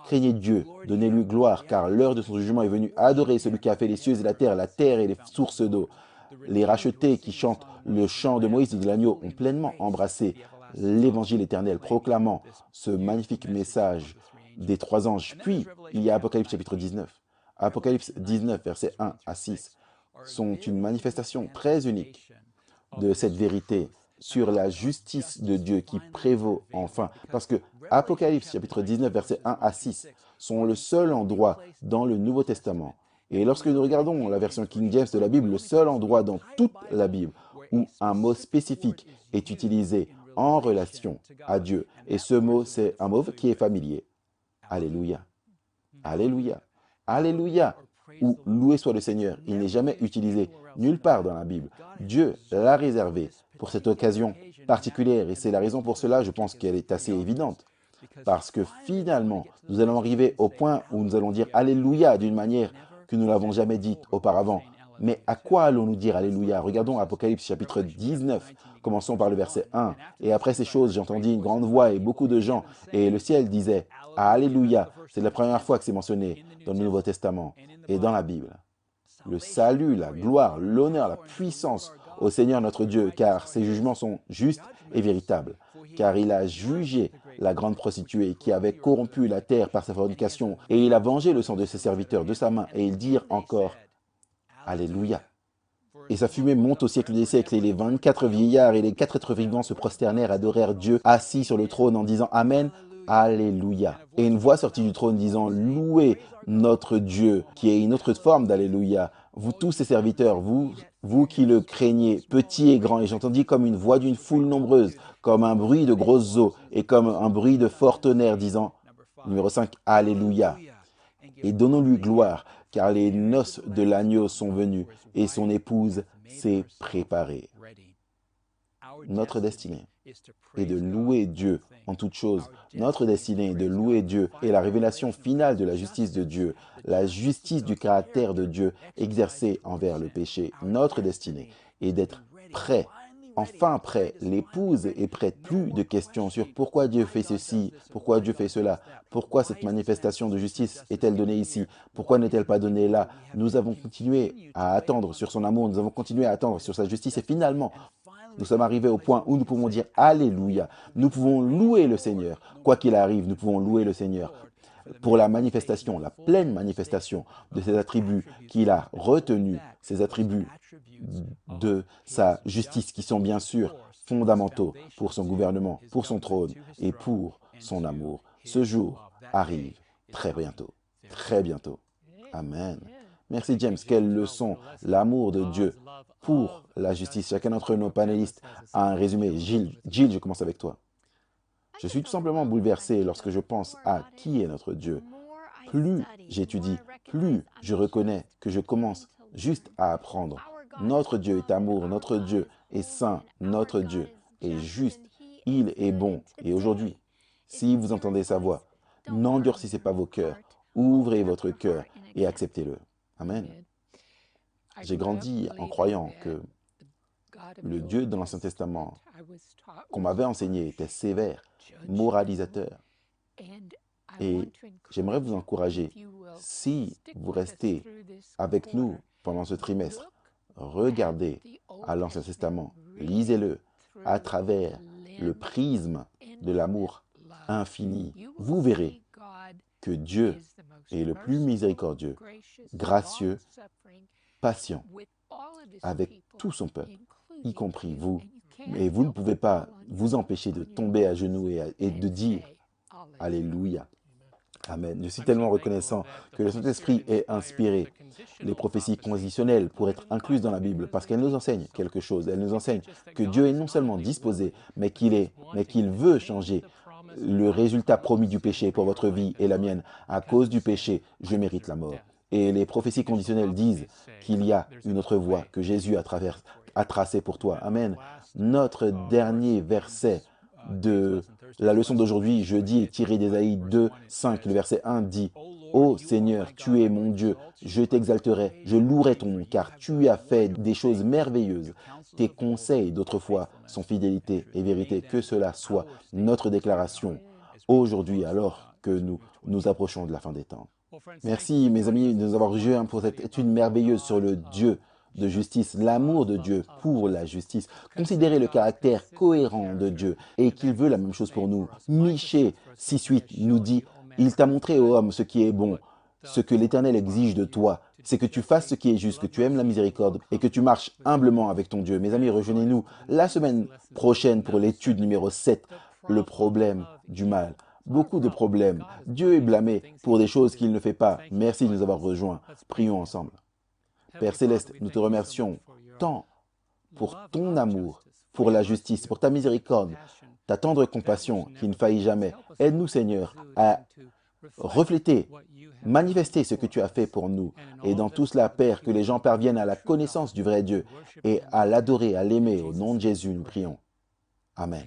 Craignez Dieu, donnez-lui gloire, car l'heure de son jugement est venue. Adorez celui qui a fait les cieux et la terre et les sources d'eau. Les rachetés qui chantent le chant de Moïse et de l'agneau ont pleinement embrassé l'évangile éternel, proclamant ce magnifique message des trois anges. Puis, il y a Apocalypse chapitre 19. Apocalypse 19, versets 1 à 6, sont une manifestation très unique de cette vérité sur la justice de Dieu qui prévaut enfin. Parce que Apocalypse chapitre 19, versets 1 à 6 sont le seul endroit dans le Nouveau Testament. Et lorsque nous regardons la version King James de la Bible, le seul endroit dans toute la Bible où un mot spécifique est utilisé en relation à Dieu. Et ce mot, c'est un mot qui est familier. Alléluia. Alléluia. Alléluia. Ou loué soit le Seigneur. Il n'est jamais utilisé nulle part dans la Bible. Dieu l'a réservé pour cette occasion particulière. Et c'est la raison pour cela, je pense qu'elle est assez évidente. Parce que finalement, nous allons arriver au point où nous allons dire Alléluia d'une manière que nous ne l'avons jamais dite auparavant. Mais à quoi allons-nous dire Alléluia? Regardons Apocalypse chapitre 19. Commençons par le verset 1. Et après ces choses, j'entendis une grande voix et beaucoup de gens. Et le ciel disait Alléluia. C'est la première fois que c'est mentionné dans le Nouveau Testament et dans la Bible. Le salut, la gloire, l'honneur, la puissance au Seigneur notre Dieu, car ses jugements sont justes et véritables. Car il a jugé la grande prostituée qui avait corrompu la terre par sa fornication, et il a vengé le sang de ses serviteurs de sa main, et ils dirent encore « Alléluia ». Et sa fumée monte au siècle des siècles, et les 24 vieillards et les 4 êtres vivants se prosternèrent, adorèrent Dieu assis sur le trône en disant « Amen, Alléluia ». Et une voix sortit du trône disant « Louez notre Dieu », qui est une autre forme d'Alléluia. Vous tous ses serviteurs, vous qui le craignez, petits et grands. Et j'entendis comme une voix d'une foule nombreuse, comme un bruit de grosses eaux, et comme un bruit de fort tonnerre, disant, numéro 5, Alléluia. Et donnons-lui gloire, car les noces de l'agneau sont venues, et son épouse s'est préparée. Notre destinée est de louer Dieu en toutes choses. Notre destinée est de louer Dieu et la révélation finale de la justice de Dieu, la justice du caractère de Dieu exercée envers le péché. Notre destinée est d'être prêt, enfin prêt. L'épouse est prête. Plus de questions sur pourquoi Dieu fait ceci, pourquoi Dieu fait cela, pourquoi cette manifestation de justice est-elle donnée ici, pourquoi n'est-elle pas donnée là. Nous avons continué à attendre sur son amour, nous avons continué à attendre sur sa justice et finalement, nous sommes arrivés au point où nous pouvons dire « Alléluia ». Nous pouvons louer le Seigneur. Quoi qu'il arrive, nous pouvons louer le Seigneur pour la manifestation, la pleine manifestation de ses attributs qu'il a retenus, ces attributs de sa justice qui sont bien sûr fondamentaux pour son gouvernement, pour son trône et pour son amour. Ce jour arrive très bientôt, très bientôt. Amen. Merci James, quelle leçon, l'amour de Dieu pour la justice. Chacun d'entre nos panélistes a un résumé. Gilles, je commence avec toi. Je suis tout simplement bouleversé lorsque je pense à qui est notre Dieu. Plus j'étudie, plus je reconnais que je commence juste à apprendre. Notre Dieu est amour, notre Dieu est saint, notre Dieu est juste, il est bon. Et aujourd'hui, si vous entendez sa voix, n'endurcissez pas vos cœurs, ouvrez votre cœur et acceptez-le. Amen. J'ai grandi en croyant que le Dieu de l'Ancien Testament qu'on m'avait enseigné était sévère, moralisateur. Et j'aimerais vous encourager, si vous restez avec nous pendant ce trimestre, regardez à l'Ancien Testament, lisez-le à travers le prisme de l'amour infini. Vous verrez que Dieu est le plus miséricordieux, gracieux, patient, avec tout son peuple, y compris vous. Et vous ne pouvez pas vous empêcher de tomber à genoux et de dire « Alléluia ». Amen. Je suis tellement reconnaissant que le Saint-Esprit ait inspiré les prophéties conditionnelles pour être incluses dans la Bible, parce qu'elles nous enseignent quelque chose. Elles nous enseignent que Dieu est non seulement disposé, mais qu'il veut changer le résultat promis du péché pour votre vie et la mienne. À cause du péché, je mérite la mort. Et les prophéties conditionnelles disent qu'il y a une autre voie que Jésus a tracée pour toi. Amen. Notre dernier verset de la leçon d'aujourd'hui, jeudi, est tiré d'Ésaïe 2, 5. Le verset 1 dit « Ô Seigneur, tu es mon Dieu, je t'exalterai, je louerai ton nom, car tu as fait des choses merveilleuses. Tes conseils d'autrefois sont fidélité et vérité. » Que cela soit notre déclaration aujourd'hui, alors que nous nous approchons de la fin des temps. Merci, mes amis, de nous avoir rejoints pour cette étude merveilleuse sur le Dieu de justice, l'amour de Dieu pour la justice. Considérez le caractère cohérent de Dieu et qu'il veut la même chose pour nous. Michée 6:8 nous dit « Il t'a montré, ô homme, ce qui est bon, ce que l'Éternel exige de toi, c'est que tu fasses ce qui est juste, que tu aimes la miséricorde et que tu marches humblement avec ton Dieu. » Mes amis, rejoignez-nous la semaine prochaine pour l'étude numéro 7, le problème du mal. Beaucoup de problèmes. Dieu est blâmé pour des choses qu'il ne fait pas. Merci de nous avoir rejoints. Prions ensemble. Père Céleste, nous te remercions tant pour ton amour, pour la justice, pour ta miséricorde, ta tendre compassion qui ne faillit jamais. Aide-nous, Seigneur, à refléter, manifester ce que tu as fait pour nous. Et dans tout cela, Père, que les gens parviennent à la connaissance du vrai Dieu et à l'adorer, à l'aimer. Au nom de Jésus, nous prions. Amen.